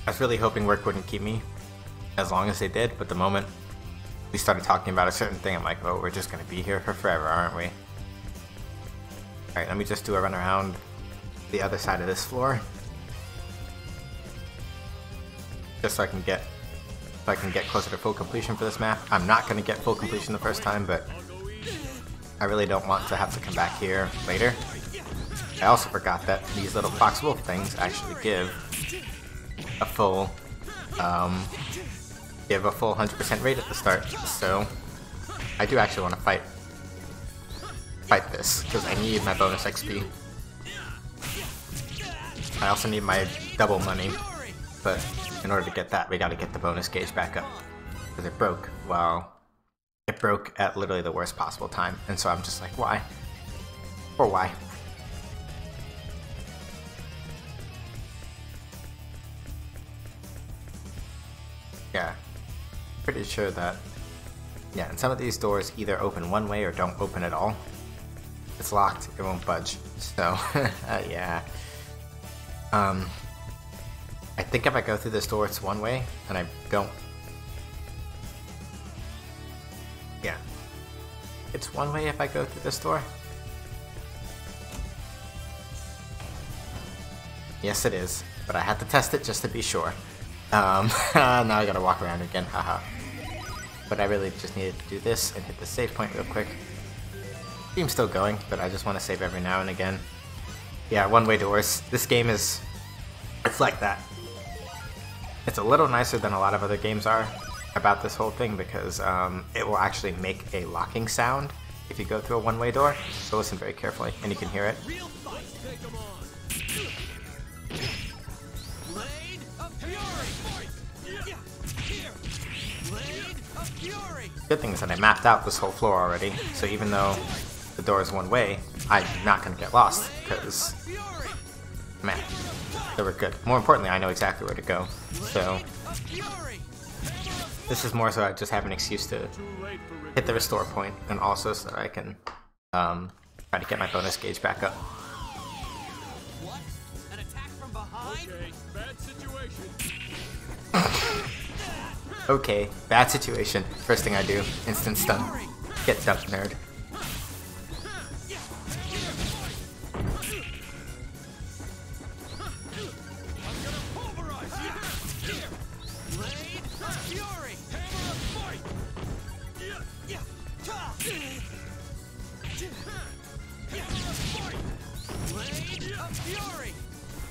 I was really hoping work wouldn't keep me as long as they did, but the moment we started talking about a certain thing, I'm like, oh, we're just gonna be here for forever, aren't we? Alright, let me just do a run around the other side of this floor. Just so I can get closer to full completion for this map. I'm not gonna get full completion the first time, but I really don't want to have to come back here later. I also forgot that these little fox wolf things actually give a full 100% rate at the start, so I do actually want to fight this, because I need my bonus XP. I also need my double money, but in order to get that, we gotta get the bonus gauge back up. Because it broke, well, it broke at literally the worst possible time, and so I'm just like, why? Or why? Yeah, pretty sure that, yeah, and some of these doors either open one way or don't open at all. It's locked, it won't budge, so, yeah. I think if I go through this door, it's one way, and I don't. Yeah. It's one way if I go through this door. Yes, it is, but I had to test it just to be sure. Now I gotta walk around again, haha. But I really just needed to do this and hit the save point real quick. Game's still going, but I just want to save every now and again. Yeah, one-way doors. This game is... it's like that. It's a little nicer than a lot of other games are about this whole thing, because it will actually make a locking sound if you go through a one-way door. So listen very carefully, and you can hear it. Good thing is that I mapped out this whole floor already, so even though the door is one way, I'm not going to get lost, because, man, they were good. More importantly, I know exactly where to go, so this is more so I just have an excuse to hit the restore point, and also so that I can try to get my bonus gauge back up. What? An attack from behind? Okay, bad situation. Okay, bad situation. First thing I do, instant stun. Get dumped, nerd.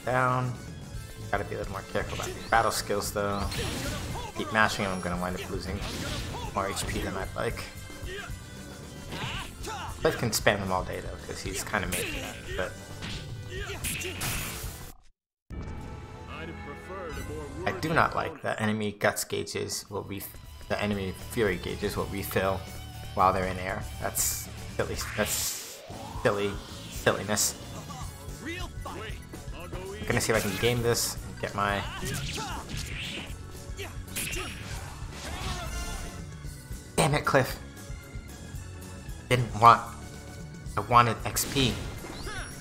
Down. Gotta be a little more careful about these battle skills though. Keep mashing him, I'm gonna wind up losing more HP than I'd like. But I can spam him all day though, because he's kind of made for that. But I do not like that enemy guts gauges will the enemy fury gauges will refill while they're in air. That's silly. That's silliness. I'm gonna see if I can game this and get my. Damn it, Cliff. Didn't want. I wanted XP.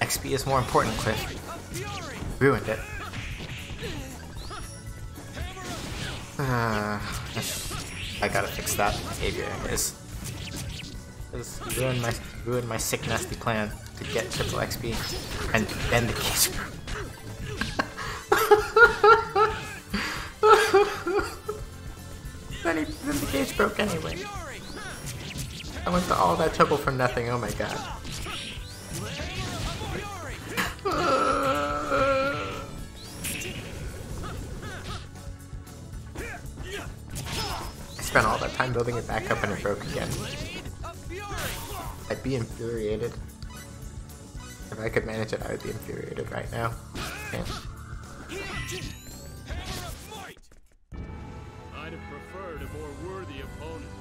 XP is more important, Cliff. Ruined it. I gotta fix that behavior of his. Just ruined my sick nasty plan to get triple XP, and then the cage broke. then the cage broke anyway. I went to all that trouble for nothing. Oh my god. I spent all that time building it back up and it broke again. I'd be infuriated. If I could manage it, I would be infuriated right now. Yeah. I'd have preferred a more worthy opponent.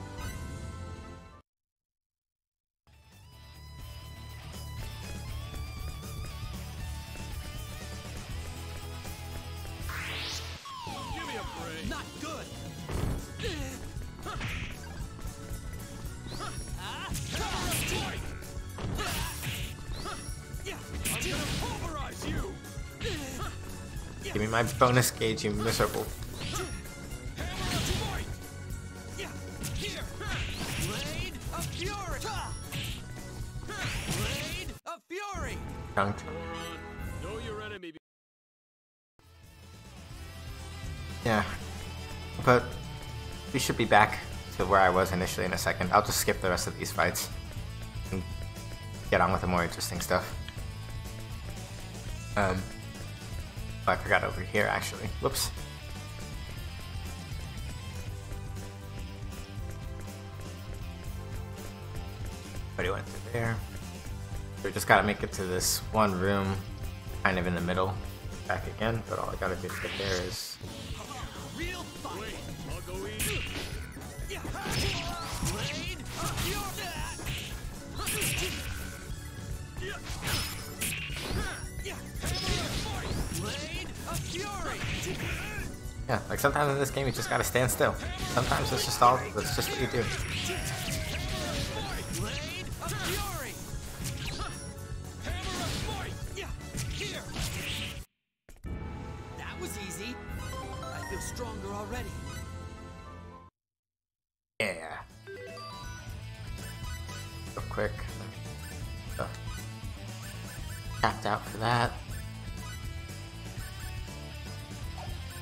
Give me a break. Not good. I'm gonna pulverize you. Give me my bonus gauge, you miserable. Blade of Fury. Blade of Fury. Dunked. Moron, know your enemy. Yeah. But we should be back to where I was initially in a second. I'll just skip the rest of these fights and get on with the more interesting stuff. Oh, I forgot over here actually. Whoops. Already went through there. We just gotta make it to this one room, kind of in the middle. Back again, but all I gotta do to get there is. Real fight. Wait, I'll go easy. Blade of Fury. Blade of Fury. Yeah, like sometimes in this game you just gotta stand still. Sometimes it's just all. That's just what you do. Blade of Fury. Hammer of Fight. Here. That was easy. I feel stronger already. Yeah. Real quick. Tapped out for that.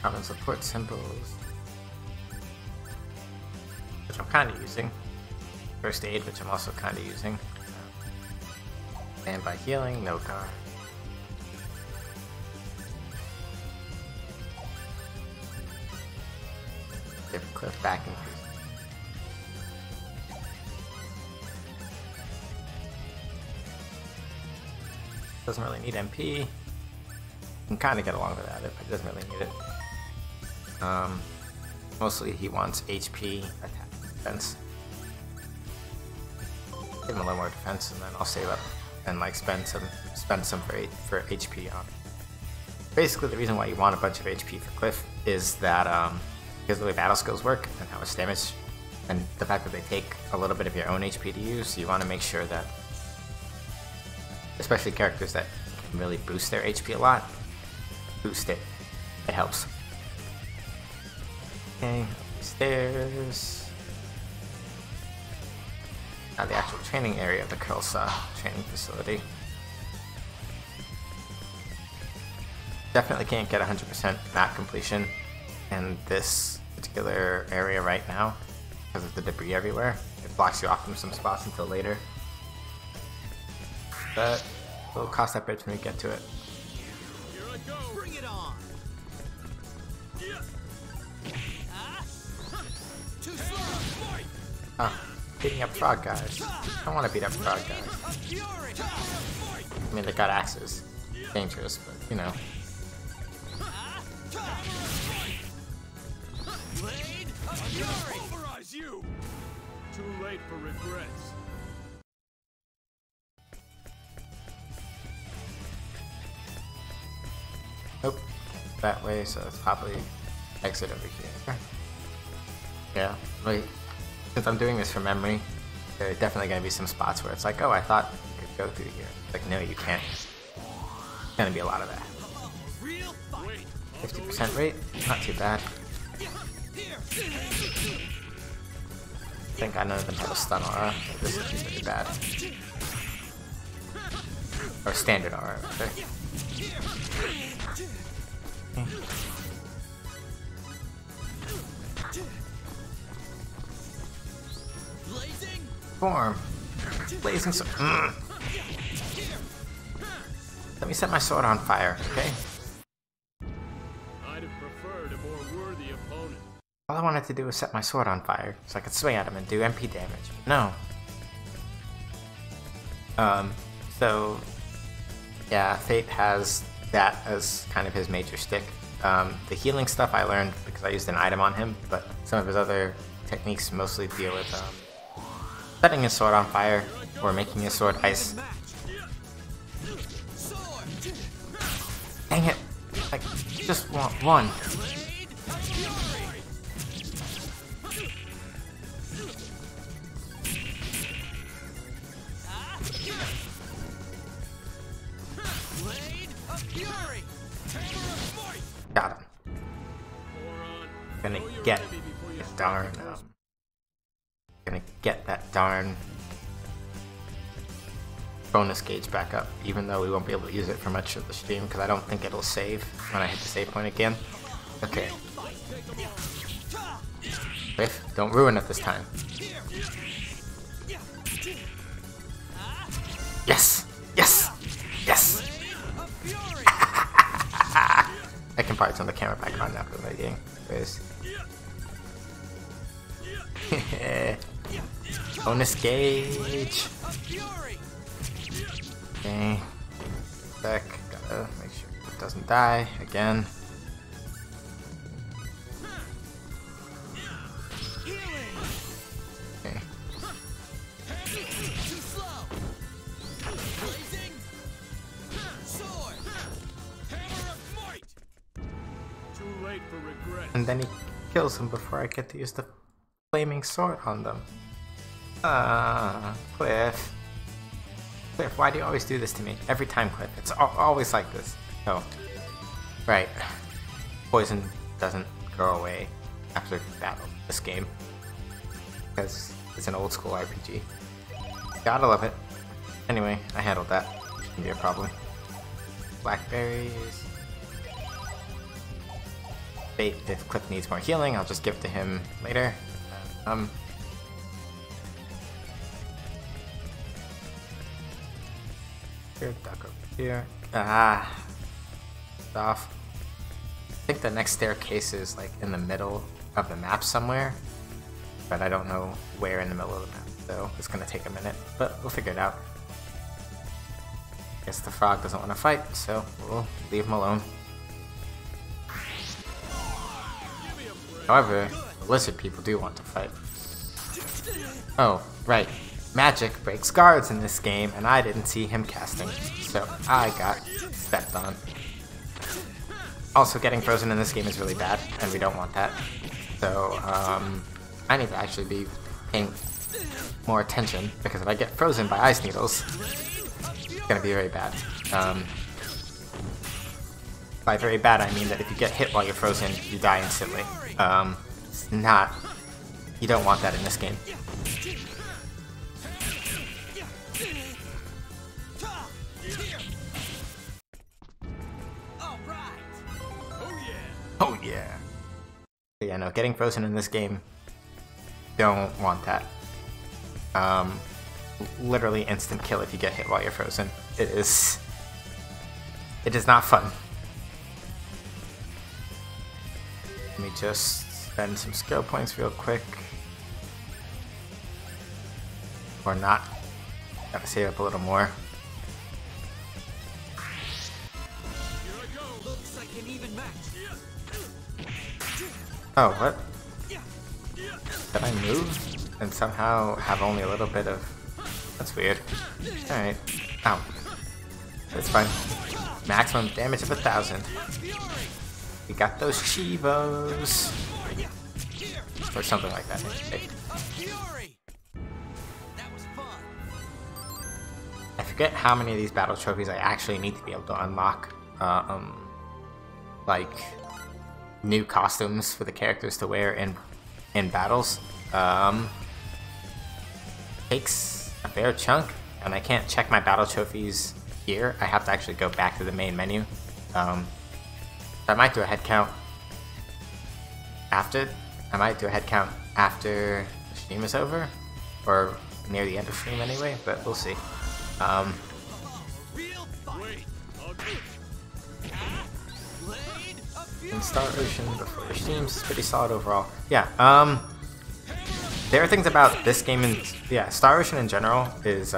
Common support symbols, which I'm kind of using. First aid, which I'm also kind of using. And by healing, no car. Give cliff back increase. Doesn't really need MP. You can kind of get along without it, but it doesn't really need it. Mostly he wants HP, attack, defense. Give him a little more defense, and then I'll save up and like spend some for HP on. Basically, the reason why you want a bunch of HP for Cliff is that because of the way battle skills work and how much damage, and the fact that they take a little bit of your own HP to use, you want to make sure that, especially characters that can really boost their HP a lot, boost it. It helps. Okay, stairs. Now the actual training area of the Curlsaw training facility. Definitely can't get 100% map completion in this particular area right now because of the debris everywhere. It blocks you off from some spots until later. But we'll cross that bridge when we get to it. Here I go. Bring it on. Too slow. Ah, beating up frog guys. I don't want to beat up frog guys. Of Fury. I mean, they got axes. Dangerous, but you know. Blade of Fury. Pulverize you. Too late for regrets. Nope. That way, so it's probably exit over here. Yeah, like, since I'm doing this from memory, there are definitely going to be some spots where it's like, oh, I thought you could go through here. Like, no, you can't. It's going to be a lot of that. Real fight. 50% rate? Not too bad. Here. I think I know them have a stun aura. This would be pretty bad. Or standard aura, rather. Blazing. Form. Blazing sword. Let me set my sword on fire, okay? I'd have preferred a more worthy opponent. All I wanted to do was set my sword on fire so I could swing at him and do MP damage. No. So yeah, Fate has that as kind of his major stick. The healing stuff I learned because I used an item on him, but some of his other techniques mostly deal with setting his sword on fire or making his sword ice. Sword. Dang it! I just want one. Blade of Fury. Blade of Fury. Hammer of Fight. Got him. Moron. Gonna Know your get enemy before you that start darn. the first. Gonna get that darn bonus gauge back up, even though we won't be able to use it for much of the stream because I don't think it'll save when I hit the save point again. Okay. Whiff, don't ruin it this time. Yes! Yes! Yes! Blade of Fury. I can probably turn the camera back on after the game. Anyways. Bonus gauge. Okay. Back. Gotta make sure it doesn't die again. Okay. Too late for regret. And then he kills him before I get to use the flaming sword on them. Cliff. Cliff, why do you always do this to me? Every time, Cliff. It's always like this. Oh. Right. Poison doesn't go away after battle this game. Because it's an old school RPG. Gotta love it. Anyway, I handled that. Shouldn't be a problem. Blackberries. Bait, if Cliff needs more healing, I'll just give it to him later. Here, duck over here. Off. I think the next staircase is like in the middle of the map somewhere, but I don't know where in the middle of the map, so it's gonna take a minute, but we'll figure it out. Guess the frog doesn't want to fight, so we'll leave him alone. However, the lizard people do want to fight. Oh, right. Magic breaks guards in this game, and I didn't see him casting, so I got stepped on. Also, getting frozen in this game is really bad, and we don't want that. So, I need to actually be paying more attention, because if I get frozen by ice needles, it's gonna be very bad. By very bad, I mean that if you get hit while you're frozen, you die instantly. It's not... You don't want that in this game. Oh yeah! But yeah, no, getting frozen in this game, don't want that. Literally instant kill if you get hit while you're frozen. It is not fun. Let me just spend some skill points real quick. Or not. Gotta save up a little more. Looks like an even match. Oh, what? Did I move and somehow have only a little bit of... That's weird. Alright. Ow. That's fine. Maximum damage of 1,000. We got those Chivos. Or something like that. I forget how many of these battle trophies I actually need to be able to unlock. Like... new costumes for the characters to wear in battles. Takes a fair chunk, and I can't check my battle trophies here. I have to actually go back to the main menu. I might do a head count after. I might do a head count after the stream is over, or near the end of stream anyway. But we'll see. And Star Ocean before the streams is pretty solid overall. Yeah, there are things about this game and yeah, Star Ocean in general is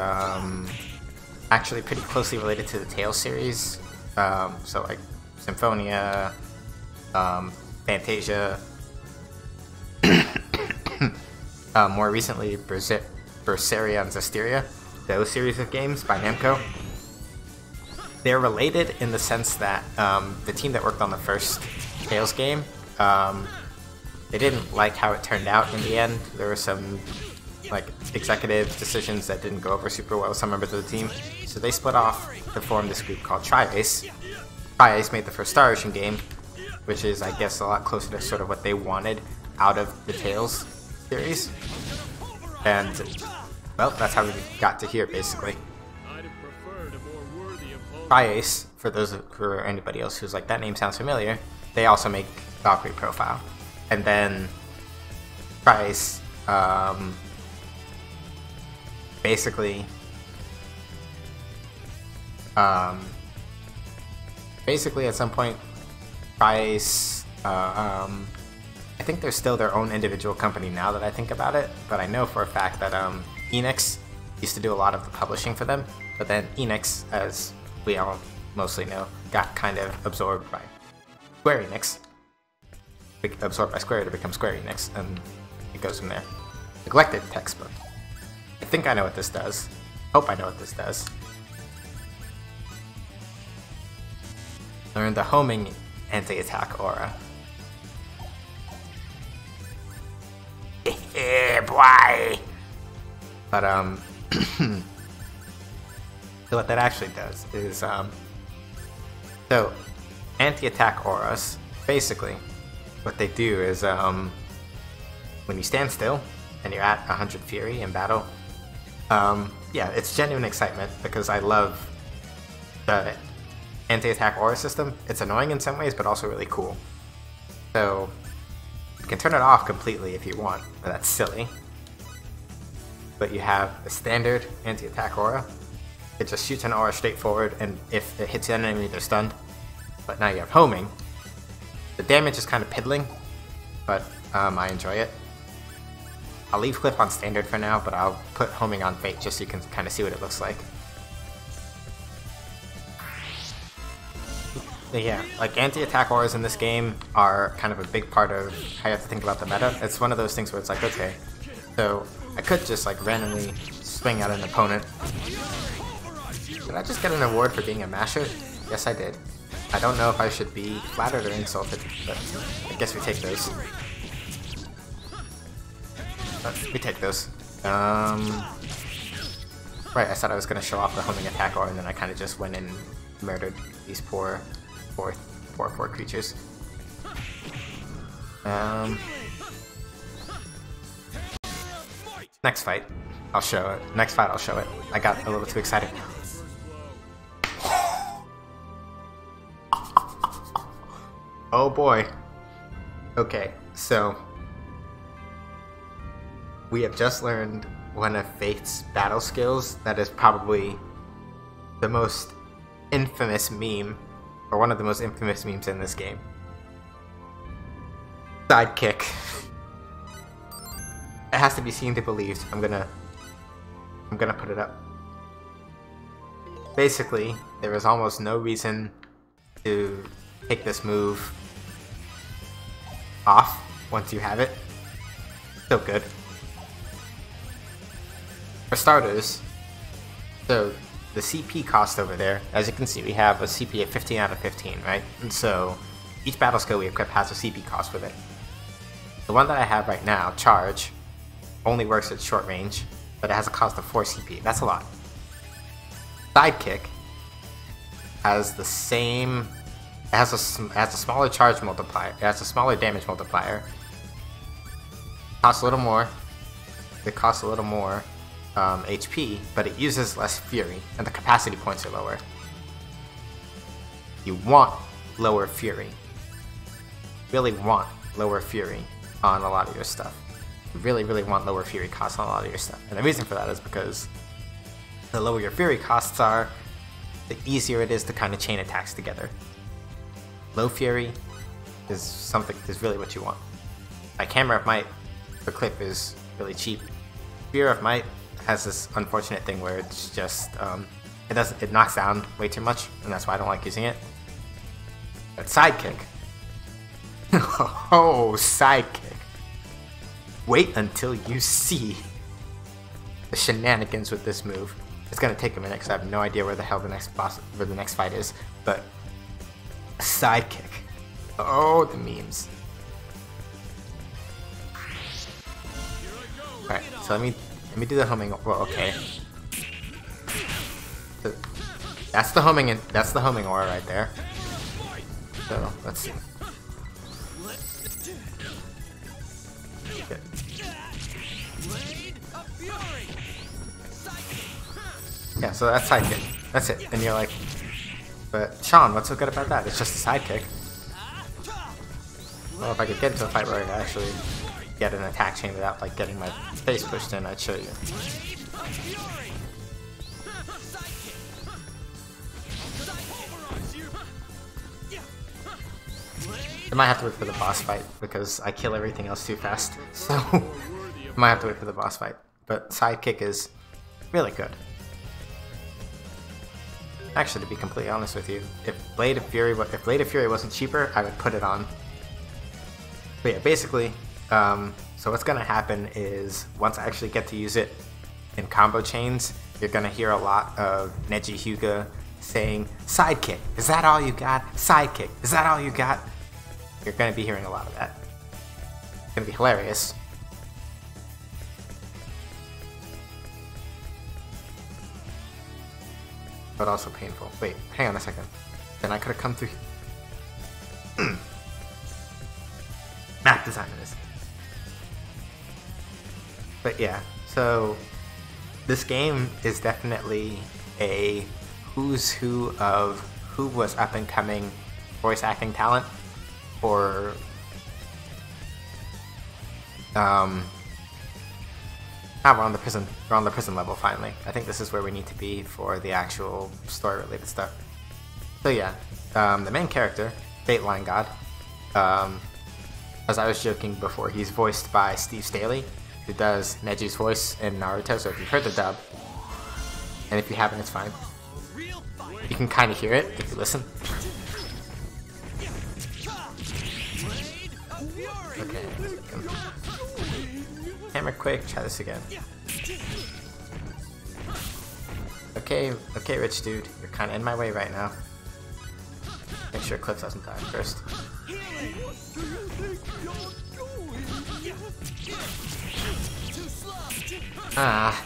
actually pretty closely related to the Tales series. So like Symphonia, Fantasia, more recently Berseria and Zestiria, those series of games by Namco. They're related in the sense that the team that worked on the first Tales game, they didn't like how it turned out in the end. There were some like executive decisions that didn't go over super well with some members of the team, so they split off to form this group called Tri-Ace. Tri-Ace made the first Star Ocean game, which is, I guess, a lot closer to sort of what they wanted out of the Tales series. And, well, that's how we got to here, basically. Tri-Ace, for anybody else who's like, that name sounds familiar, they also make Valkyrie Profile. And then Tri-Ace, basically at some point Price, I think they're still their own individual company now that I think about it, but I know for a fact that Enix used to do a lot of the publishing for them, but then Enix, as we all mostly know, got kind of absorbed by Square Enix. Absorbed by Square to become Square Enix, and it goes from there. Neglected textbook. I think I know what this does. Hope I know what this does. Learn the homing anti-attack aura. Yeah, boy! But, so what that actually does is, so, anti-attack auras, basically, what they do is, when you stand still, and you're at 100 Fury in battle, yeah, it's genuine excitement, because I love the anti-attack aura system. It's annoying in some ways, but also really cool. So, you can turn it off completely if you want, but that's silly. But you have the standard anti-attack aura. It just shoots an aura straight forward, and if it hits an enemy, they're stunned. But now you have homing. The damage is kind of piddling, but I enjoy it. I'll leave Cliff on standard for now, but I'll put homing on Fate just so you can kind of see what it looks like. But yeah, like anti-attack auras in this game are kind of a big part of how you have to think about the meta. It's one of those things where it's like, okay, so I could just like randomly swing at an opponent. Did I just get an award for being a masher? Yes, I did. I don't know if I should be flattered or insulted, but I guess we take those. We take those. Right, I said I was going to show off the homing attack aura, and then I kind of just went and murdered these poor creatures. Next fight, I'll show it. Next fight, I'll show it. I got a little too excited. Oh boy. Okay, so we have just learned one of Faith's battle skills that is probably the most infamous meme, or one of the most infamous memes in this game. Sidekick. It has to be seen to believed. I'm gonna put it up. Basically, there is almost no reason to take this move off once you have it. So good. For starters, so the CP cost over there, as you can see, we have a CP of 15 out of 15, right? And so each battle skill we equip has a CP cost with it. The one that I have right now, Charge, only works at short range, but it has a cost of 4 CP. That's a lot. Sidekick has the same. It has a smaller charge multiplier. It has a smaller damage multiplier. Costs a little more. It costs a little more HP, but it uses less Fury, and the capacity points are lower. You want lower Fury. Really want lower Fury on a lot of your stuff. You really, really want lower Fury costs on a lot of your stuff. And the reason for that is because the lower your Fury costs are, the easier it is to kind of chain attacks together. Low Fury is really what you want. Like Hammer of Might for Clip is really cheap. Spear of Might has this unfortunate thing where it's just it knocks down way too much, and that's why I don't like using it. But Sidekick. Oh, Sidekick. Wait until you see the shenanigans with this move. It's gonna take a minute because I have no idea where the hell the next fight is, but Sidekick. Oh, the memes. Alright, so let me do the homing. Well, okay. So, that's the homing aura right there. So let's see. Good. Yeah, so that's Sidekick. That's it. And you're like, but Sean, what's so good about that? It's just a Sidekick. Well, if I could get into a fight where I could actually get an attack chain without like getting my face pushed in, I'd show you. might have to wait for the boss fight because I kill everything else too fast. So I might have to wait for the boss fight. But Sidekick is really good. Actually, to be completely honest with you, if Blade of Fury wasn't cheaper, I would put it on. But yeah, basically, so what's gonna happen is once I actually get to use it in combo chains, you're gonna hear a lot of Neji Hyuga saying, "Sidekick, is that all you got? Sidekick, is that all you got?" You're gonna be hearing a lot of that. It's gonna be hilarious. But also painful. Wait, hang on a second. Then I could have come through. Map design is. But yeah, so this game is definitely a who's who of who was up and coming voice acting talent for we're on the prison level finally. I think this is where we need to be for the actual story related stuff. So yeah, the main character, Fate Line God, as I was joking before, he's voiced by Steve Staley, who does Neji's voice in Naruto, so if you've heard the dub, and if you haven't, it's fine. You can kind of hear it if you listen. Okay. Hammer quick, try this again. Okay, rich dude, you're kind of in my way right now. Make sure Cliff doesn't die first. Ah.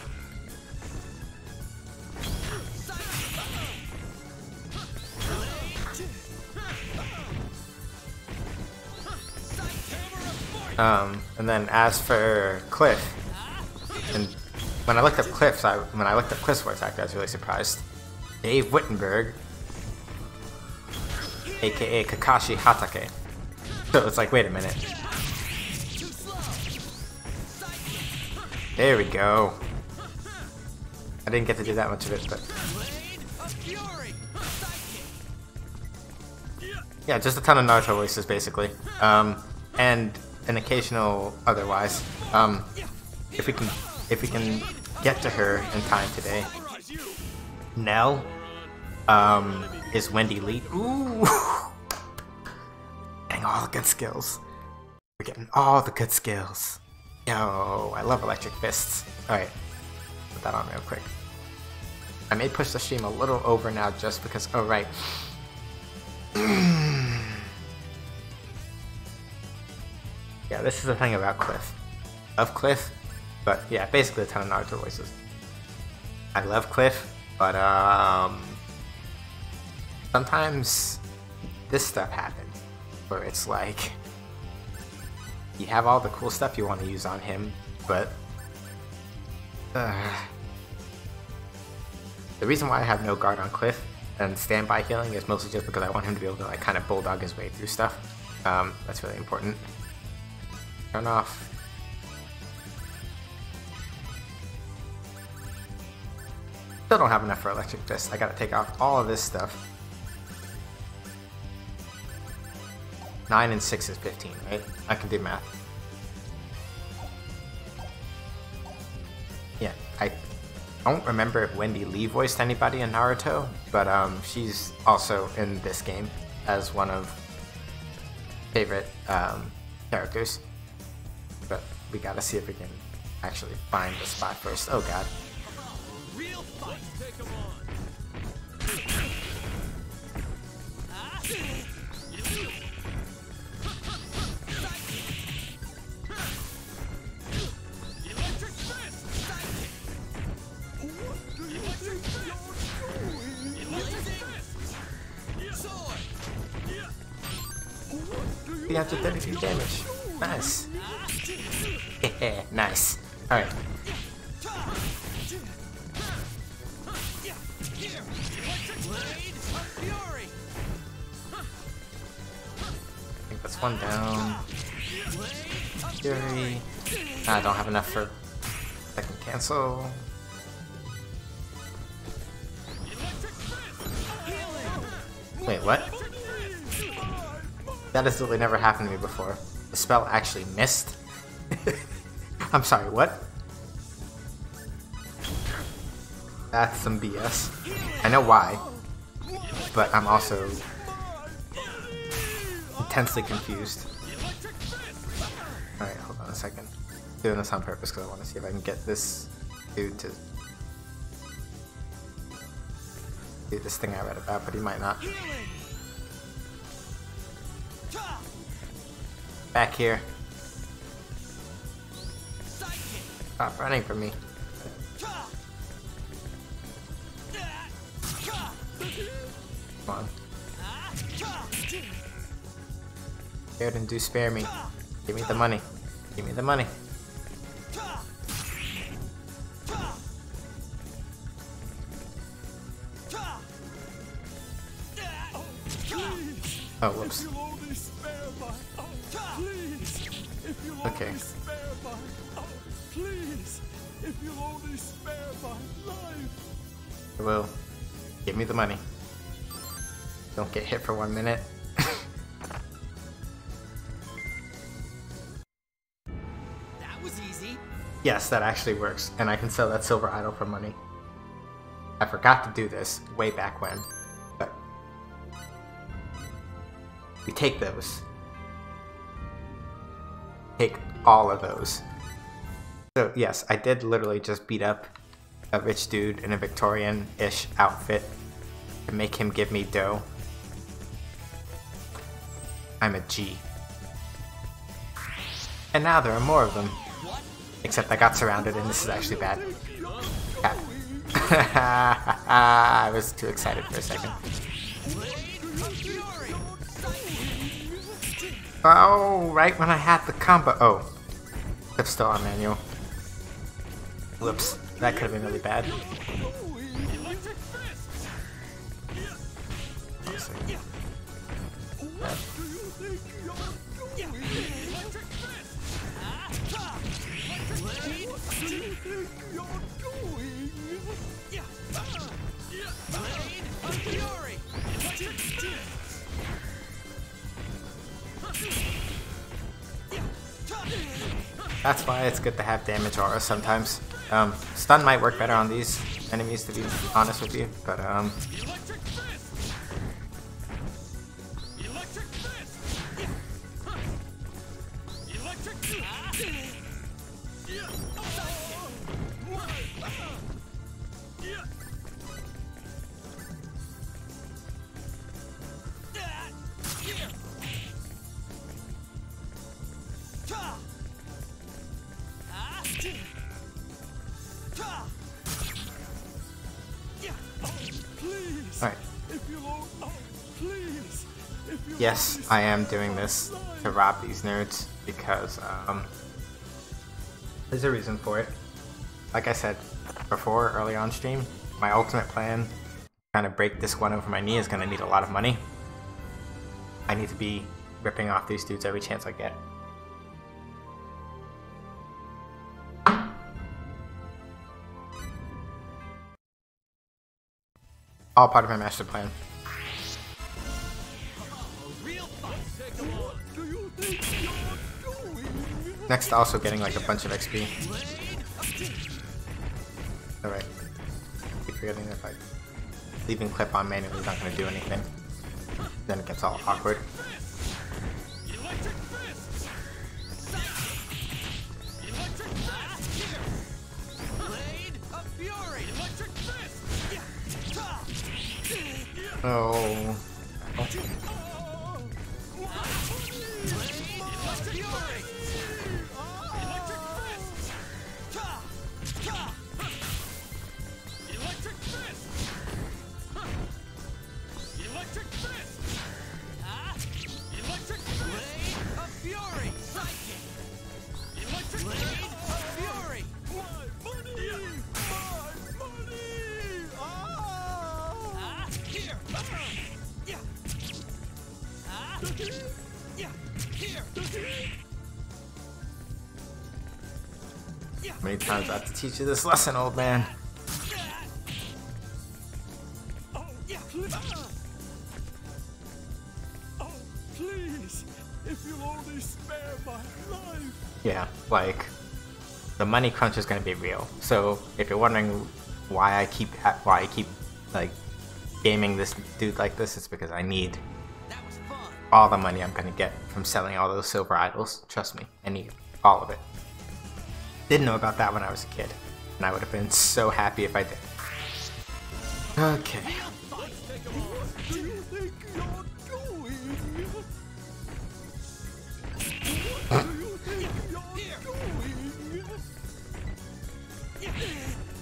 And then as for Cliff, and when I looked up Cliff's voice actor, I was really surprised. Dave Wittenberg, aka Kakashi Hatake. So it's like, wait a minute. There we go. I didn't get to do that much of it, but yeah, just a ton of Naruto voices basically, and an occasional otherwise. If we can get to her in time today. Nell is Wendy Lee. Ooh, getting all the good skills. We're getting all the good skills. Yo, I love electric fists. All right, put that on real quick. I may push the stream a little over now just because. Oh right. Yeah, this is the thing about Cliff. Love Cliff, but yeah, basically a ton of Naruto voices. I love Cliff, but sometimes this stuff happens where it's like you have all the cool stuff you want to use on him, but the reason why I have no guard on Cliff and standby healing is mostly just because I want him to be able to like kind of bulldog his way through stuff. That's really important. Turn off. Still don't have enough for electric fist. I gotta take off all of this stuff. 9 and 6 is 15, right? I can do math. Yeah, I don't remember if Wendy Lee voiced anybody in Naruto, but she's also in this game as one of favorite characters. But we gotta see if we can actually find the spot first. Oh god. Real fight. Take him on. Electric fist. Sword. 333 damage. Nice. Yeah, nice. Alright. I think that's one down. Fury. I don't have enough for second cancel. Wait, what? That has literally never happened to me before. The spell actually missed. I'm sorry, what? That's some BS. I know why, but I'm also intensely confused. Alright, hold on a second. I'm doing this on purpose because I want to see if I can get this dude to do this thing I read about, but he might not. Back here. Stop running from me. Come on. Scared do spare me. Give me the money. Give me the money. Oh, whoops. Okay. I will. Give me the money. Don't get hit for 1 minute. That was easy. Yes, that actually works, and I can sell that silver idol for money. I forgot to do this way back when, but we take those. Take all of those. So yes, I did literally just beat up a rich dude in a Victorian-ish outfit to make him give me dough. I'm a G. And now there are more of them. Except I got surrounded and this is actually bad. I was too excited for a second. Oh, right when I had the combo. Oh. It's still on manual. Whoops. That could have been really bad. That's why it's good to have damage aura sometimes. Stun might work better on these enemies, to be honest with you, but alright. Yes, I am doing this to rob these nerds because there's a reason for it. Like I said before, early on stream, my ultimate plan, kind of break this one over my knee, is going to need a lot of money. I need to be ripping off these dudes every chance I get. All part of my master plan. Next, also getting like a bunch of XP. Alright. Keep forgetting if I leaving clip on manually is not going to do anything. Then it gets all awkward. Oh. How many times I have to teach you this lesson, old man? Oh, please. Yeah, like, the money crunch is going to be real. So if you're wondering why I keep like gaming this dude like this, it's because I need That was fun. all the money I'm going to get from selling all those silver idols. Trust me, I need all of it. Didn't know about that when I was a kid, and I would have been so happy if I did. Okay.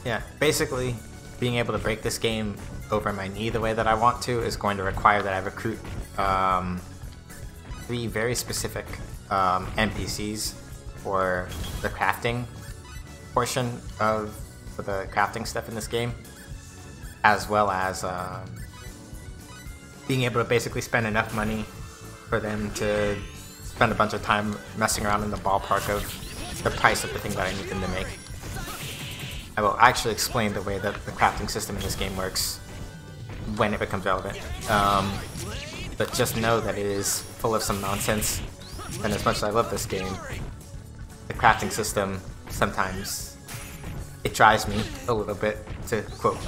Yeah, basically, being able to break this game over my knee the way that I want to is going to require that I recruit 3 very specific NPCs for the crafting portion of the crafting stuff in this game, as well as being able to basically spend enough money for them to spend a bunch of time messing around in the ballpark of the price of the thing that I need them to make. I will actually explain the way that the crafting system in this game works when it becomes relevant. But just know that it is full of some nonsense, and as much as I love this game, the crafting system sometimes it drives me a little bit, to quote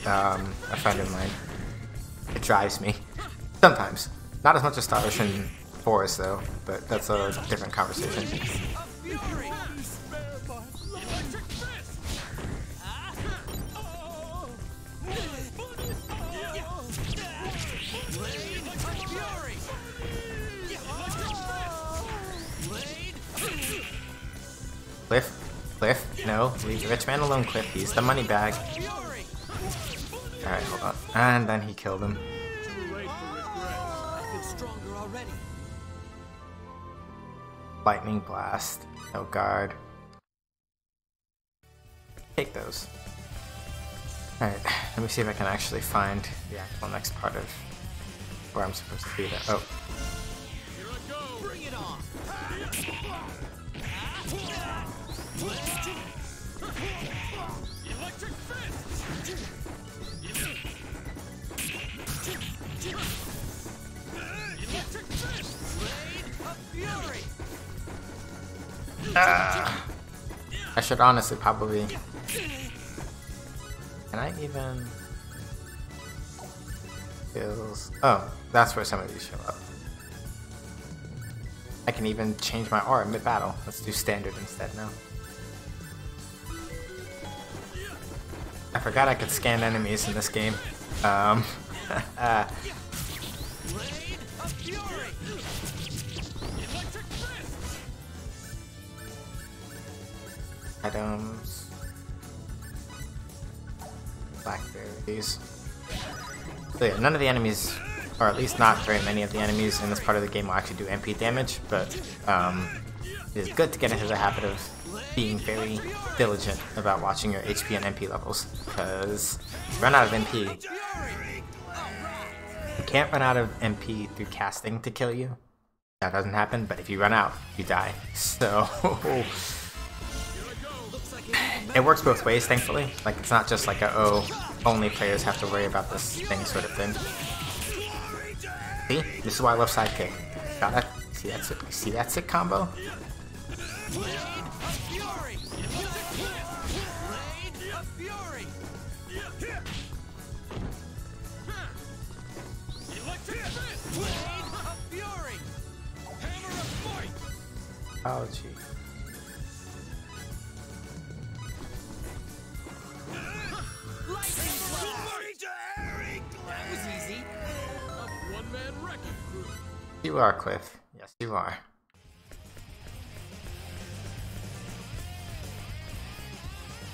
a friend of mine. It drives me sometimes. Not as much as Star Ocean Forest though, but that's a different conversation. Cliff, no, leave the rich man alone, Cliff. He's the money bag. Alright, hold on. And then he killed him. I feel stronger already. Lightning blast. No guard. Take those. Alright, let me see if I can actually find the actual next part of where I'm supposed to be. Oh. Bring it on. Electric fist! Electric fist! Blade of Fury. I should honestly probably... Can I even... Skills... Oh, that's where some of these show up. I can even change my aura mid-battle. Let's do standard instead now. I forgot I could scan enemies in this game. Blade of Fury. Electric fist! Items. Blackberries. So yeah, none of the enemies, or at least not very many of the enemies in this part of the game will actually do MP damage, but it is good to get into the habit of being very diligent about watching your HP and MP levels, because if you run out of MP, you can't run out of MP through casting to kill you. That doesn't happen, but if you run out, you die. So it works both ways, thankfully. Like, it's not just like a, oh, only players have to worry about this thing sort of thing. See? This is why I love sidekick. Got that? See that sick combo? Blade of Fury. Blade of Fury. Electric fist! Blade of Fury. Hammer of fight! Oh, gee. Lightning blast. That was easy. A one-man wrecking crew! You are, Cliff. Yes, you are.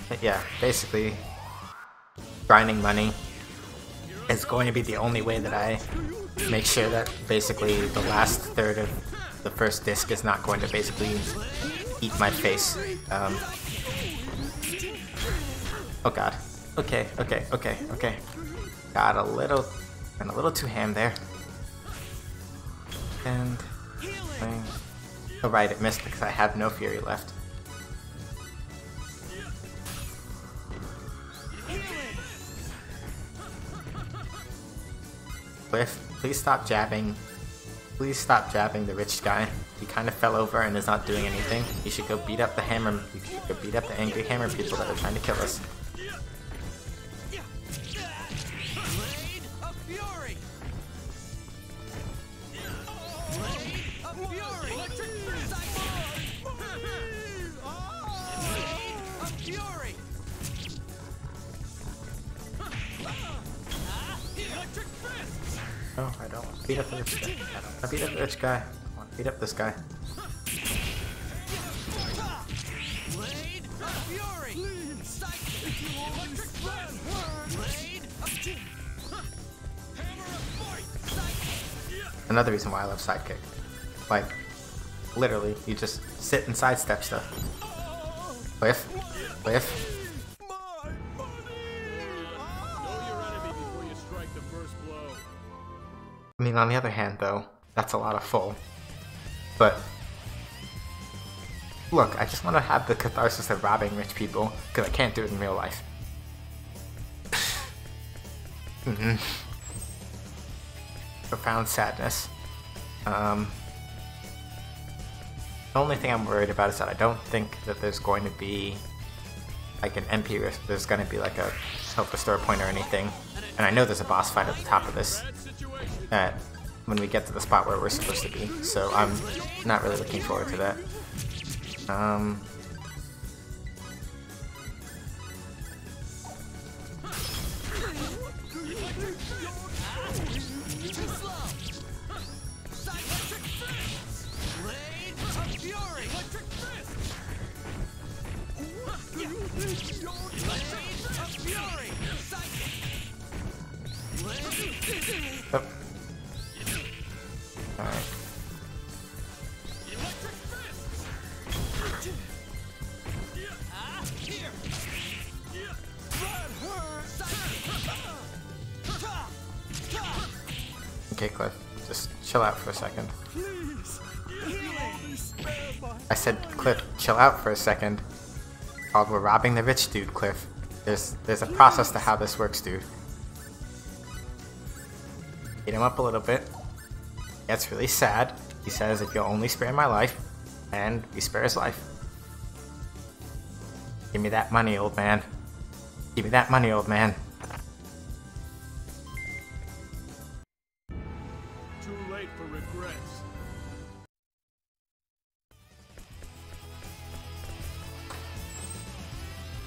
But yeah, basically, grinding money is going to be the only way that I make sure that basically the last third of the first disc is not going to basically eat my face. Oh god. Okay. Got a little too ham there. And oh right, it missed because I have no fury left. Cliff, please stop jabbing Please stop jabbing the rich guy. He kind of fell over and is not doing anything. You should go beat up the hammer. You should go beat up the angry hammer people that are trying to kill us. Blade of Fury! Blade of Fury! Electric Fist! Blade of Fury! Electric Fist! Oh, I don't want to beat up the rich guy. I don't want to beat up the rich guy. I want to beat up this guy. Blade of Fury! Electric Fist! Blade of Hammer of Fight! Another reason why I love sidekick. Like, literally, you just sit and sidestep stuff. Cliff. Cliff. Know your enemy before you strike the first blow. I mean, on the other hand, though, that's a lot of full. But, look, I just want to have the catharsis of robbing rich people, because I can't do it in real life. Profound sadness. The only thing I'm worried about is that I don't think that there's going to be like an MP, there's going to be like a self-restore point or anything. And I know there's a boss fight at the top of this when we get to the spot where we're supposed to be. So I'm not really looking forward to that. Oh. Alright. Okay, Cliff, just chill out for a second. I said, Cliff, chill out for a second. Called we're robbing the rich dude, Cliff. There's a process to how this works, dude. Beat him up a little bit. Gets really sad. He says, if you'll only spare my life, and we spare his life. Give me that money, old man. Give me that money, old man. Too late for regrets.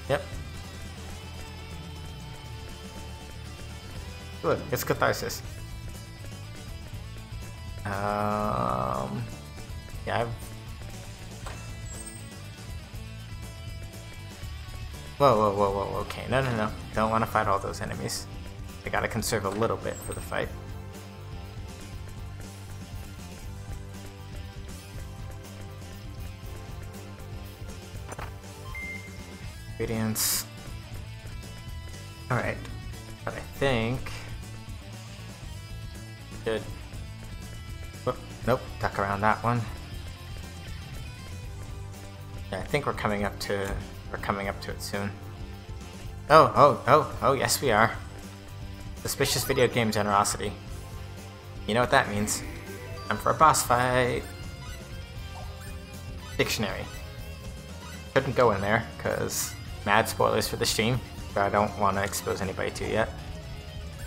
Yep. Good, it's catharsis. Yeah, Whoa, okay, no. Don't want to fight all those enemies. I gotta conserve a little bit for the fight. Ingredients. Alright, but I think... Good. Whoop, nope, duck around that one. Yeah, I think we're coming up to it soon. Oh, yes we are. Suspicious video game generosity. You know what that means. Time for a boss fight. Dictionary. Couldn't go in there, because mad spoilers for the stream, but I don't want to expose anybody to yet.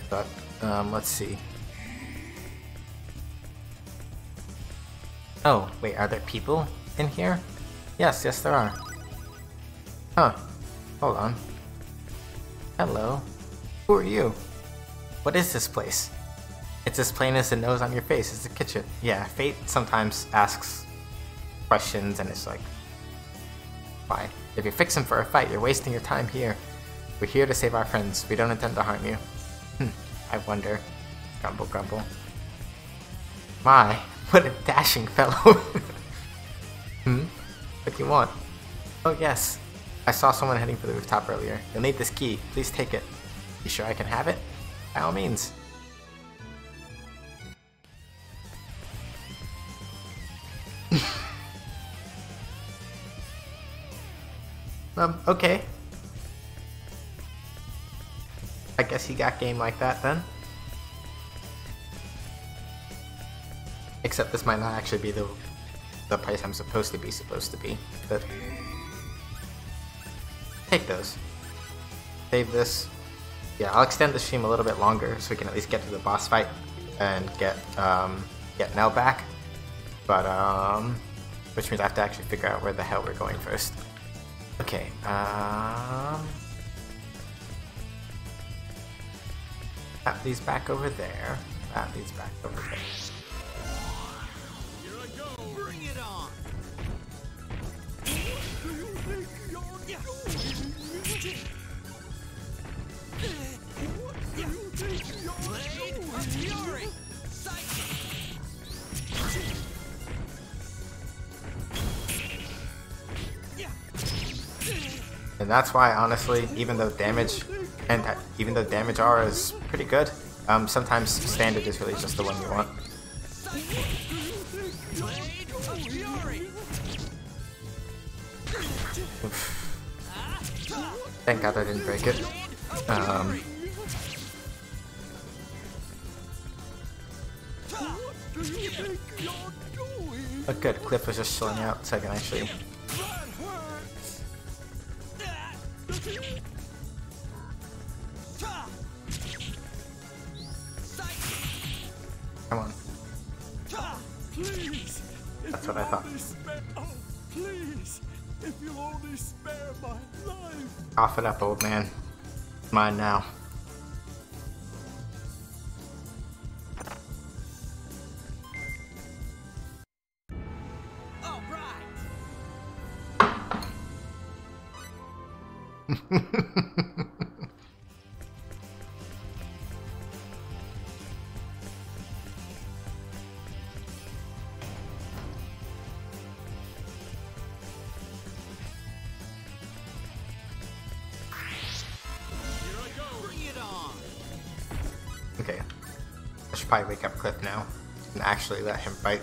But, let's see. Oh, wait, are there people in here? Yes, there are. Huh. Hold on. Hello. Who are you? What is this place? It's as plain as the nose on your face. It's a kitchen. Yeah, fate sometimes asks questions and it's like, why? If you're fixing for a fight, you're wasting your time here. We're here to save our friends. We don't intend to harm you. I wonder. Grumble, grumble. My, what a dashing fellow. What do you want? Oh yes. I saw someone heading for the rooftop earlier. You'll need this key. Please take it. You sure I can have it? By all means. Okay. I guess he got game like that then. Except this might not actually be the price I'm supposed to be, but take those. Save this. Yeah, I'll extend the stream a little bit longer so we can at least get to the boss fight and get Nell back. But which means I have to actually figure out where the hell we're going first. Okay, that leads back over there. That leads back over there. Here I go. Bring it on. Blade of Fury. And that's why, honestly, even though damage R is pretty good, sometimes standard is really just the one you want. Oof. Thank God I didn't break it. But good, Cliff was just chilling out so I can actually... Come on. Please, That's what I thought. Please, if you'll only spare my life. Cough it up, old man. It's mine now. All right. Okay. I should probably wake up Cliff now and actually let him fight.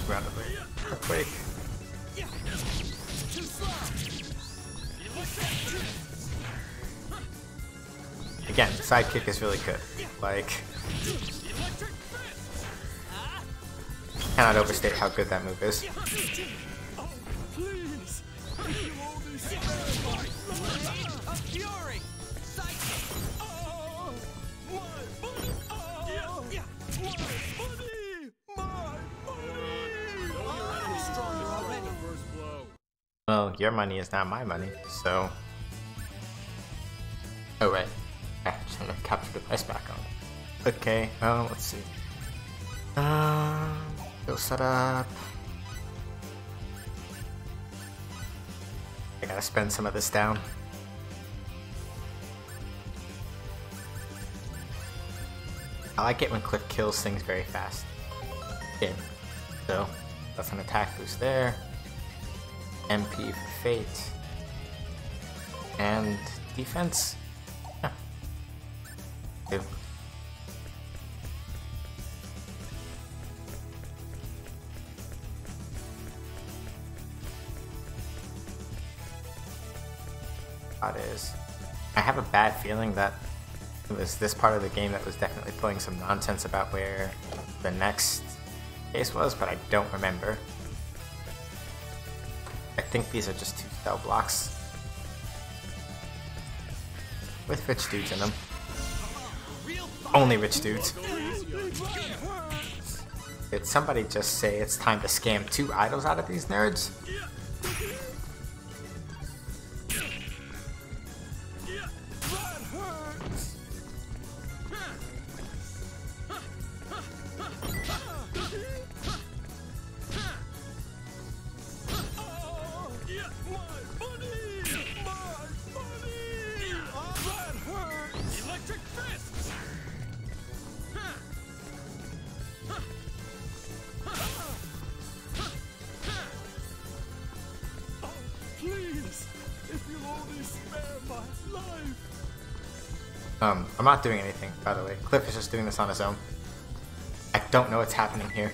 Round of earthquake. Again, sidekick is really good. Like, cannot overstate how good that move is. Well, your money is not my money, so... Oh, right. I just want to capture the price back on. Okay, let's see. Go set up. I gotta spend some of this down. I like it when Cliff kills things very fast. Did. So, that's an attack boost there. MP for Fate. And defense. Yeah. Good. That is. I have a bad feeling that it was this part of the game that was definitely pulling some nonsense about where the next case was, but I don't remember. I think these are just 2 spell blocks with rich dudes in them. Only rich dudes. Did somebody just say it's time to scam 2 idols out of these nerds? I'm not doing anything, by the way. Cliff is just doing this on his own. I don't know what's happening here.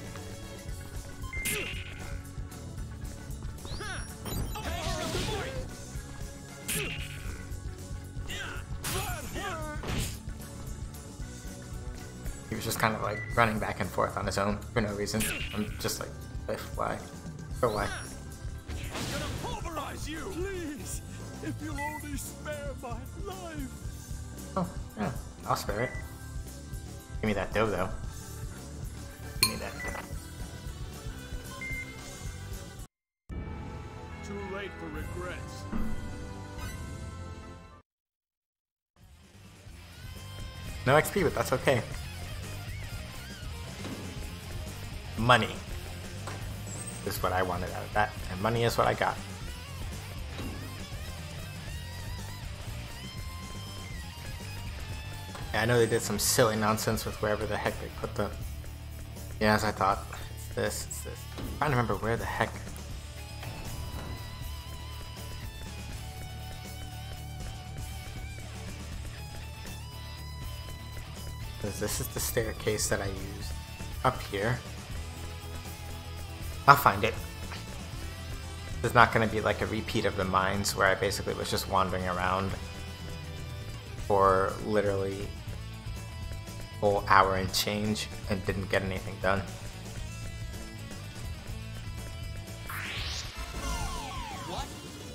He was just kind of like running back and forth on his own for no reason. I'm just like, Cliff, why? For why? I'm gonna pulverize you! Please! If you'll only spare my life! Oh, yeah, I'll spare it. Give me that dough, though. Give me that dough. Too late for regrets. No XP, but that's okay. Money is what I wanted out of that, and money is what I got. Yeah, I know they did some silly nonsense with wherever the heck they put the... Yeah, as I thought. It's this, it's this. I'm trying to remember where the heck... Because this is the staircase that I used up here. I'll find it. There's not going to be like a repeat of the mines where I basically was just wandering around for literally a whole hour and change and didn't get anything done. What?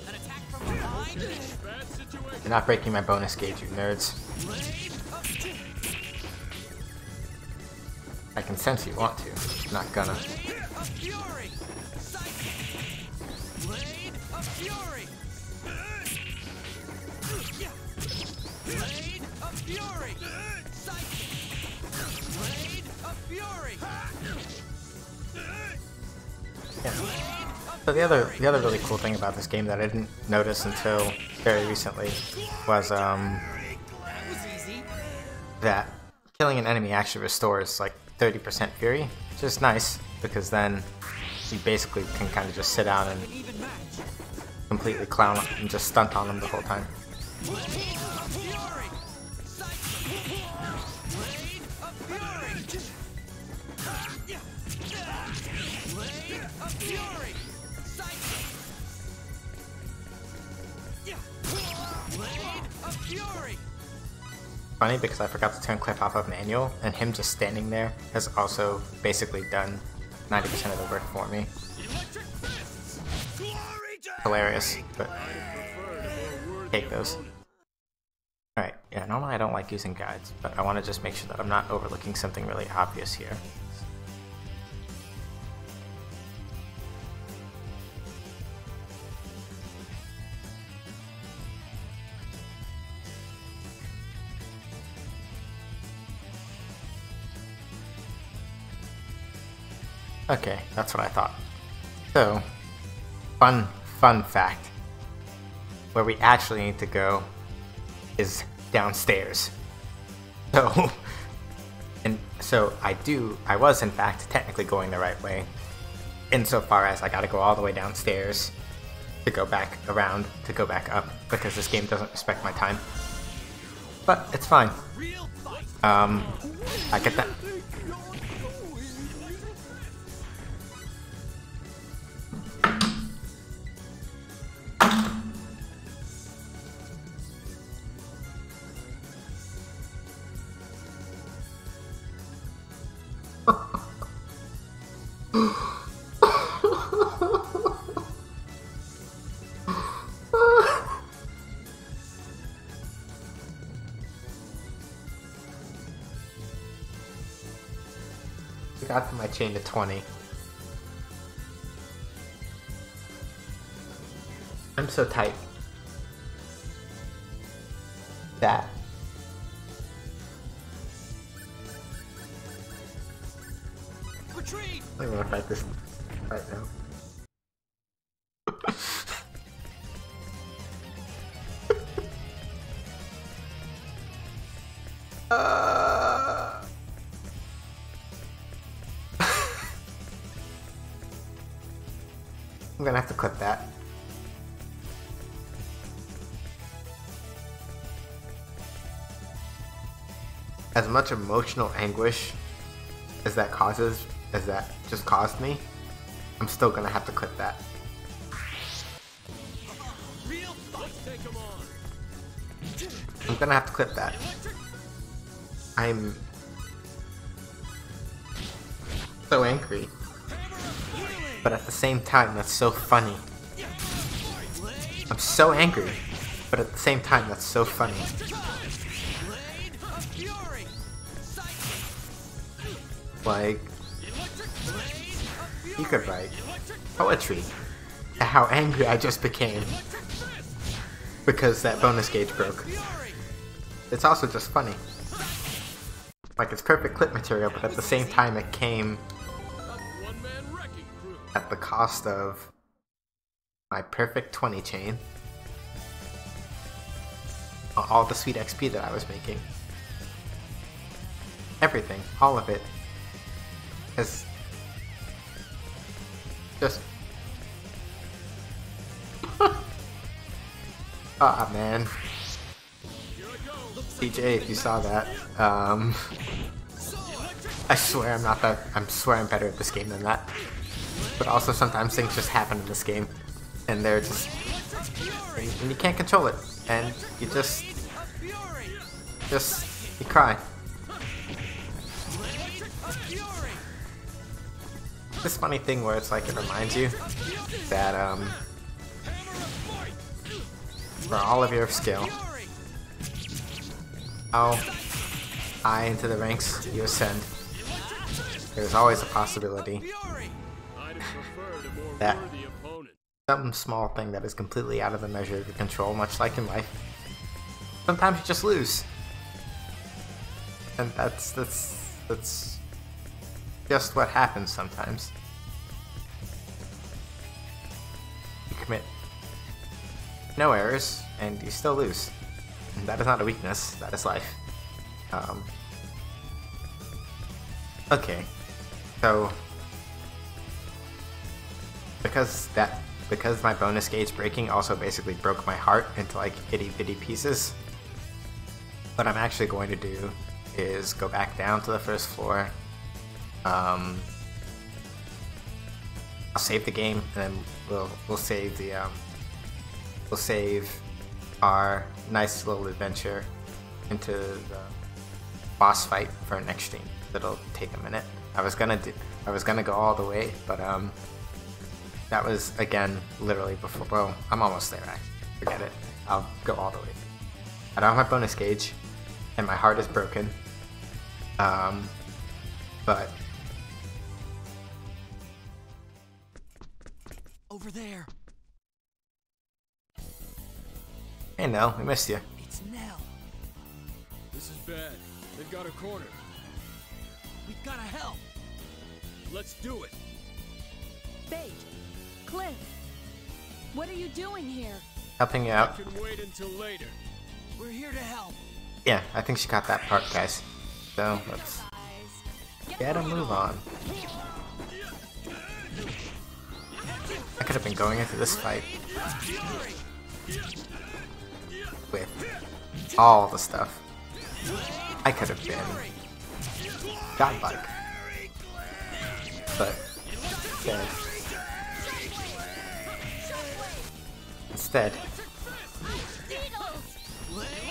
An attack from behind? Bad situation. You're not breaking my bonus gauge, you nerds. Blade of I can sense you want to. Not gonna. Blade of Fury! Psychic! Blade of Fury! Blade of Fury! Psychic! Blade of Fury! Yeah. So the other really cool thing about this game that I didn't notice until very recently was That was easy. that killing an enemy actually restores like 30% fury, which is nice because then you basically can kind of just sit down and Even match. completely clown and just stunt on them the whole time. Blade of Fury! Psychic! Blade of Fury! Blade of Fury! Psychic! Blade of Fury! Funny because I forgot to turn Cliff off of manual, and him just standing there has also basically done 90% of the work for me. Electric fists! Glory to Hilarious, but Prefer to go worthy take those. opponent. Alright, yeah, normally I don't like using guides, but I want to just make sure that I'm not overlooking something really obvious here. Okay, that's what I thought. So, fun fact. Where we actually need to go is downstairs. So, and so I was in fact technically going the right way, insofar as I gotta go all the way downstairs to go back around to go back up, because this game doesn't respect my time. But it's fine. Real fight! I get that. I got my chain to 20. I'm so tight that Retreat! I'm gonna fight this right now. I'm gonna have to clip that. as much emotional anguish as that just caused me, I'm still gonna have to clip that. I'm gonna have to clip that. I'm so angry, but at the same time, that's so funny. I'm so angry, but at the same time, that's so funny. Like, you could write poetry at how angry I just became because that bonus gauge broke. It's also just funny. Like, it's perfect clip material, but at the same time it came at the cost of my perfect 20 chain, all the sweet XP that I was making. Everything, all of it, is just... Ah, man. CJ, if you saw that, I swear I'm not that, I swear I'm better at this game than that. But also sometimes things just happen in this game, and they're just, and you can't control it, and you you cry. This funny thing where it's like, it reminds you that, for all of your skill, how high into the ranks you ascend, there's always a possibility that some small thing that is completely out of the measure of your control, much like in life, sometimes you just lose. And that's just what happens sometimes. You commit no errors, and you still lose. And that is not a weakness, that is life. Okay, so because my bonus gauge breaking also basically broke my heart into like itty bitty pieces, what I'm actually going to do is go back down to the first floor. I'll save the game, and then we'll save the we'll save our nice little adventure into the boss fight for next stream. It'll take a minute. I was gonna go all the way, but that was again literally before. Well, I'm almost there. Forget it. I'll go all the way. I don't have my bonus gauge, and my heart is broken. But Over there. hey, Nell, we missed you. It's Nell. This is bad. They've got her cornered. We've gotta help. Let's do it. Fate, Cliff, what are you doing here? Helping you I out. can wait until later. We're here to help. Yeah, I think she got that part, guys. So let's get a move on. I could have been going into this fight with all the stuff. I could have been godlike, but instead, Blade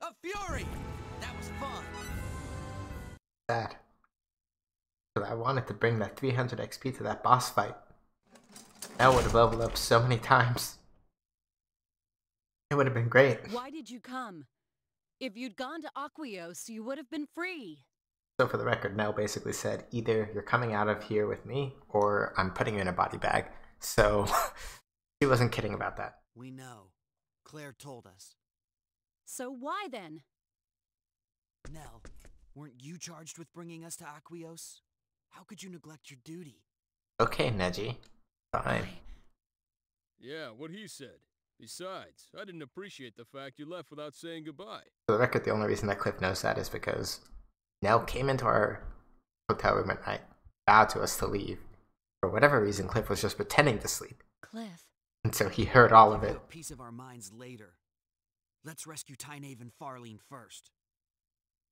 of Fury. That was fun. sad. But I wanted to bring that 300 XP to that boss fight. That would have leveled up so many times. It would have been great. Why did you come? If you'd gone to Aquios, you would have been free. So for the record, Nell basically said, either you're coming out of here with me, or I'm putting you in a body bag. So she wasn't kidding about that. We know. Claire told us. So why then? Nell, weren't you charged with bringing us to Aquios? How could you neglect your duty? Okay, Neji. Fine. Yeah, what he said. Besides, I didn't appreciate the fact you left without saying goodbye. For the record, the only reason that Cliff knows that is because Nell came into our hotel room at night, vowed to us to leave. For whatever reason, Cliff was just pretending to sleep. Cliff. And so he heard all of Give it. you a piece of our minds later. Let's rescue Tynave and Farlene first.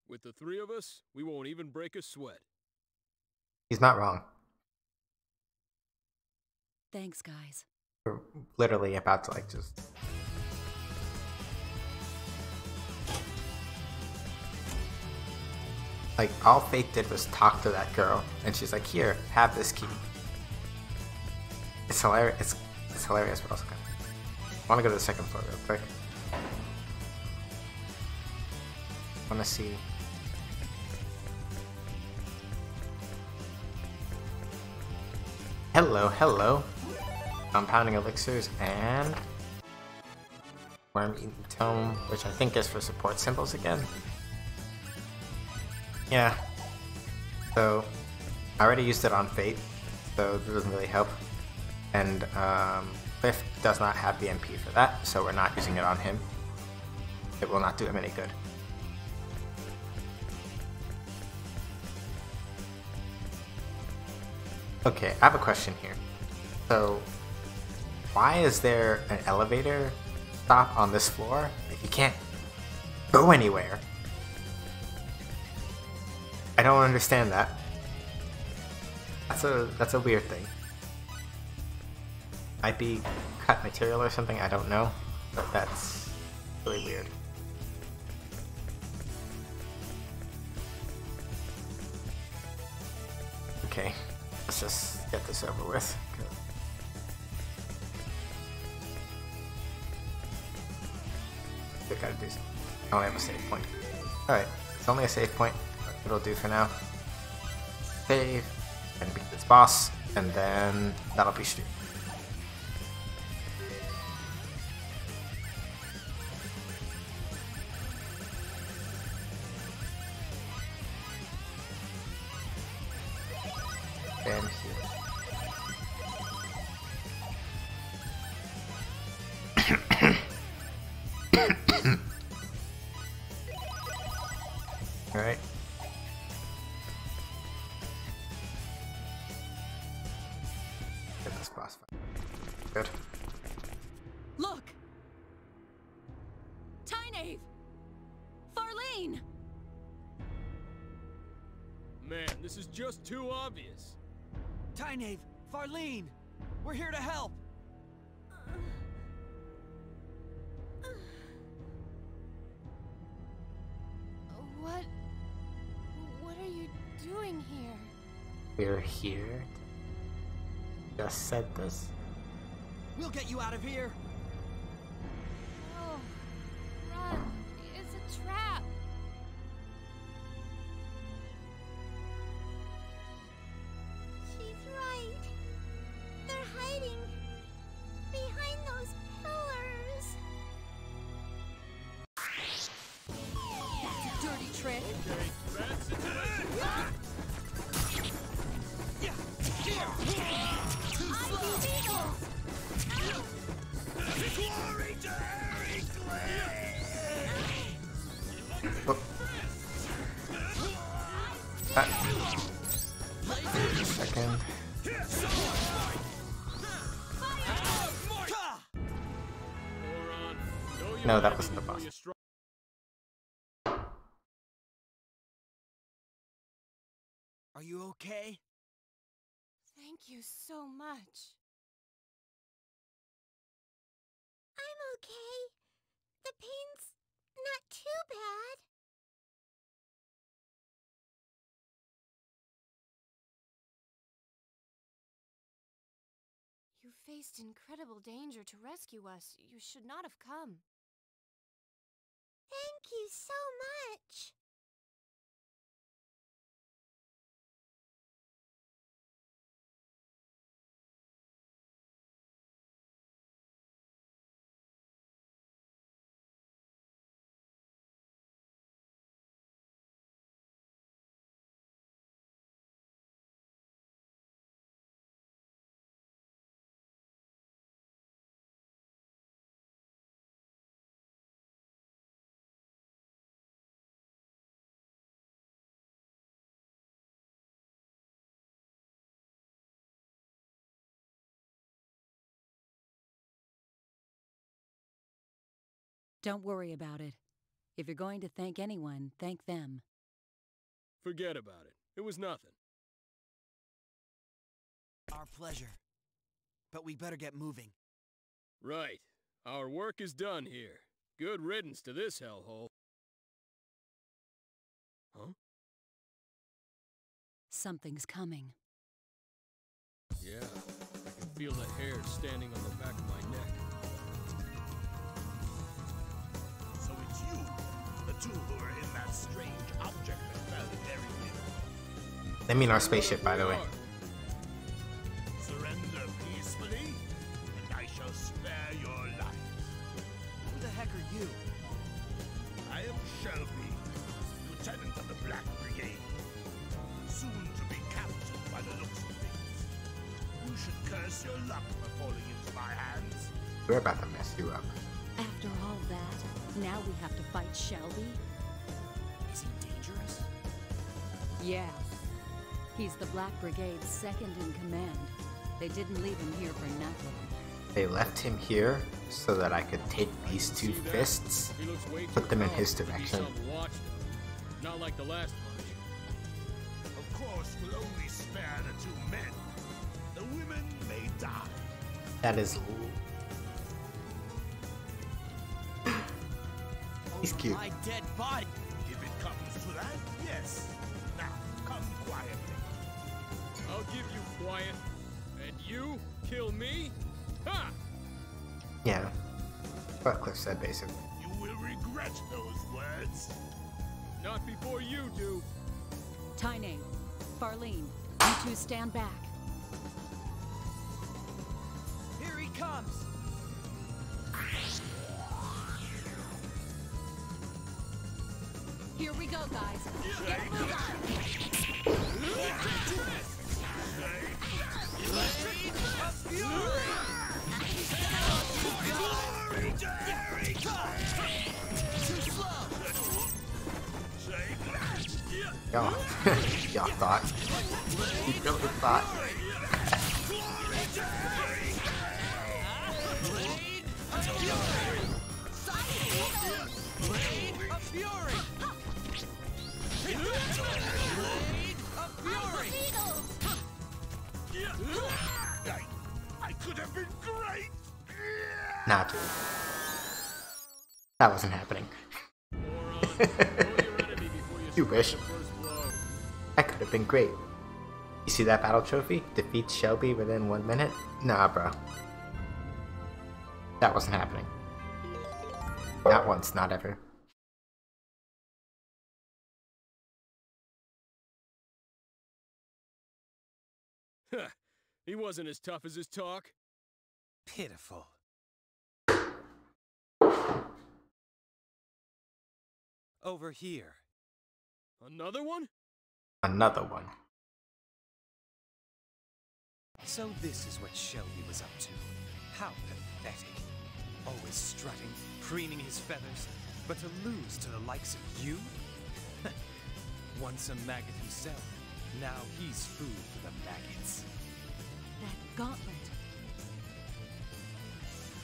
With the three of us, we won't even break a sweat. He's not wrong. Thanks, guys. We're literally about to like just... Like, all Faith did was talk to that girl, and she's like, here, have this key. It's hilarious. It's hilarious, but also kind of... I want to go to the second floor real quick. I want to see... Hello, hello. Compounding elixirs and... Worm-eaten tome, which I think is for support symbols again. Yeah. So, I already used it on Fate, so it doesn't really help. And Cliff does not have the MP for that, so we're not using it on him. It will not do him any good. Okay, I have a question here. So, why is there an elevator stop on this floor if you can't go anywhere? I don't understand that. That's a weird thing. Might be cut material or something, I don't know. But that's really weird. Okay, let's just get this over with. We gotta do something. I only have a save point. Alright, it's only a save point. It'll do for now. Save, and beat this boss, and then that'll be stream. And here. Alright. Get this boss fight. Good. Look! Tynave! Farlene! Man, this is just too obvious. Tynave, Farlene, we're here to help. What are you doing here? We're here. Just said this. We'll get you out of here. Oh, run. It's a trap. She's right. They're hiding behind those pillars. That's a dirty trick. Okay, bad situation. Glory to Harry Oh. Second. No, that wasn't the boss. Are you okay? Thank you so much. I'm okay. The pain's not too bad. You faced incredible danger to rescue us. You should not have come. Thank you so much. Don't worry about it. If you're going to thank anyone, thank them. Forget about it. It was nothing. Our pleasure. But we better get moving. Right. Our work is done here. Good riddance to this hellhole. Huh? Something's coming. Yeah. I can feel the hair standing on the back of my neck. So it's you, the two who were in that strange object that fell very near. They mean our spaceship, by the way. Surrender peacefully, and I shall spare your life. Who the heck are you? I am Shelby, lieutenant of the Black Brigade. Soon to be captain by the looks of things. You should curse your luck for falling into my hands. We're about to mess you up. After all that, now we have to fight Shelby? Is he dangerous? Yeah. He's the Black Brigade's second in command. They didn't leave him here for nothing. They left him here so that I could take these two fists, He looks way put too them in powerful his to be direction. self-watched of. Not like the last bunch. Of course, we'll only spare the two men. The women may die. That is... He's cute. My dead body. If it comes to that, yes. Now, come quietly. I'll give you quiet. And you kill me? Ha! Yeah. What Cliff said, basically. You will regret those words. Not before you do. Tyne, Farlene, you two stand back. Here he comes. Here we go, guys. Get moving! Y'all. Y'all thought. You really thought. I could have been great. Nah, dude. That wasn't happening. You wish. That could have been great. You see that battle trophy? Defeats Shelby within 1 minute? Nah, bro. That wasn't happening. Not once, not ever. He wasn't as tough as his talk. Pitiful. Over here. Another one? Another one. So this is what Shelby was up to. How pathetic. Always strutting, preening his feathers, but to lose to the likes of you? Once a maggot himself, now he's food for the maggots. That gauntlet.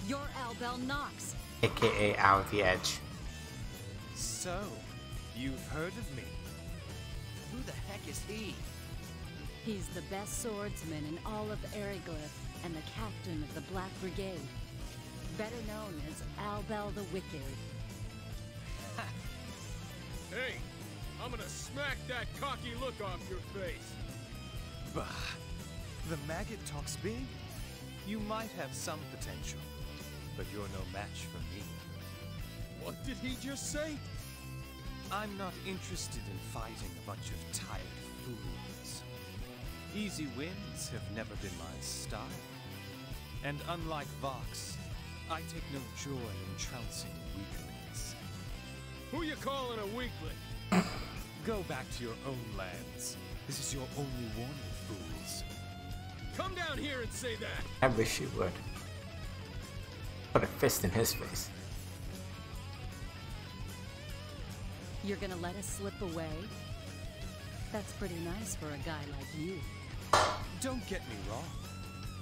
You're Albel Knox. AKA Out of the Edge. So, you've heard of me. Who the heck is he? He's the best swordsman in all of Eriglyph and the captain of the Black Brigade. Better known as Albel the Wicked. Hey, I'm gonna smack that cocky look off your face. Bah. The maggot talks big. You might have some potential, but you're no match for me. What did he just say? I'm not interested in fighting a bunch of tired fools. Easy wins have never been my style. And unlike Vox, I take no joy in trouncing weaklings. Who you calling a weakling? Go back to your own lands. This is your only warning, fools. Come down here and say that. I wish you would. Put a fist in his face. You're gonna let us slip away? That's pretty nice for a guy like you. Don't get me wrong.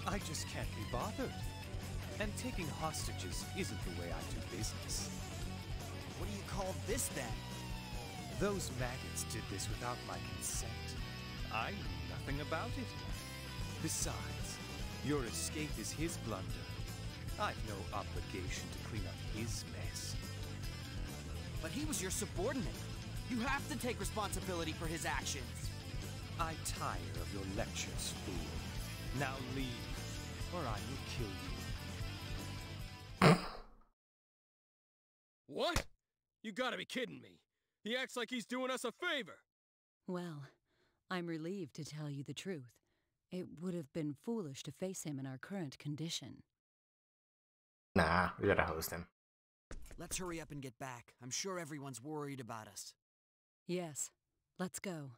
I just can't be bothered. And taking hostages isn't the way I do business. What do you call this then? Those maggots did this without my consent. I knew nothing about it. Besides, your escape is his blunder. I've no obligation to clean up his mess. But he was your subordinate. You have to take responsibility for his actions. I tire of your lectures, fool. Now leave, or I will kill you. What? You gotta be kidding me. He acts like he's doing us a favor. Well, I'm relieved to tell you the truth. It would have been foolish to face him in our current condition. Nah, we gotta host him. Let's hurry up and get back. I'm sure everyone's worried about us. Yes, let's go.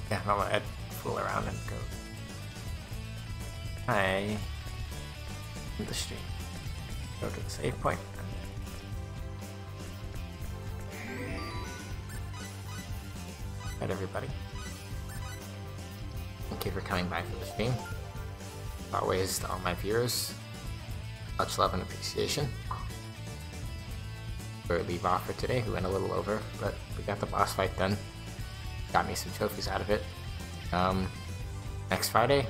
Yeah, I'll let Ed fool around and go. Hi. The stream. Go to the save point. Alright, everybody. Thank you for coming by for the stream. As always, to all my viewers, much love and appreciation. We leave off for today. We went a little over, but we got the boss fight done. Got me some trophies out of it. Next Friday,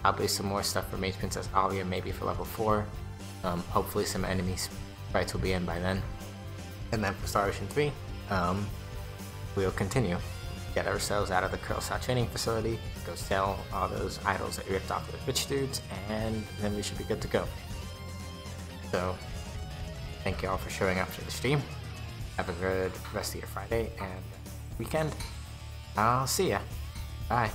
probably some more stuff for Mage Princess Aalia, maybe for level 4. Hopefully some enemy fights will be in by then. And then for Star Ocean 3, we'll continue. Get ourselves out of the Curlsaw training facility, go sell all those idols that we ripped off the rich dudes, and then we should be good to go. So, thank you all for showing up to the stream. Have a good rest of your Friday and weekend. I'll see ya. Bye.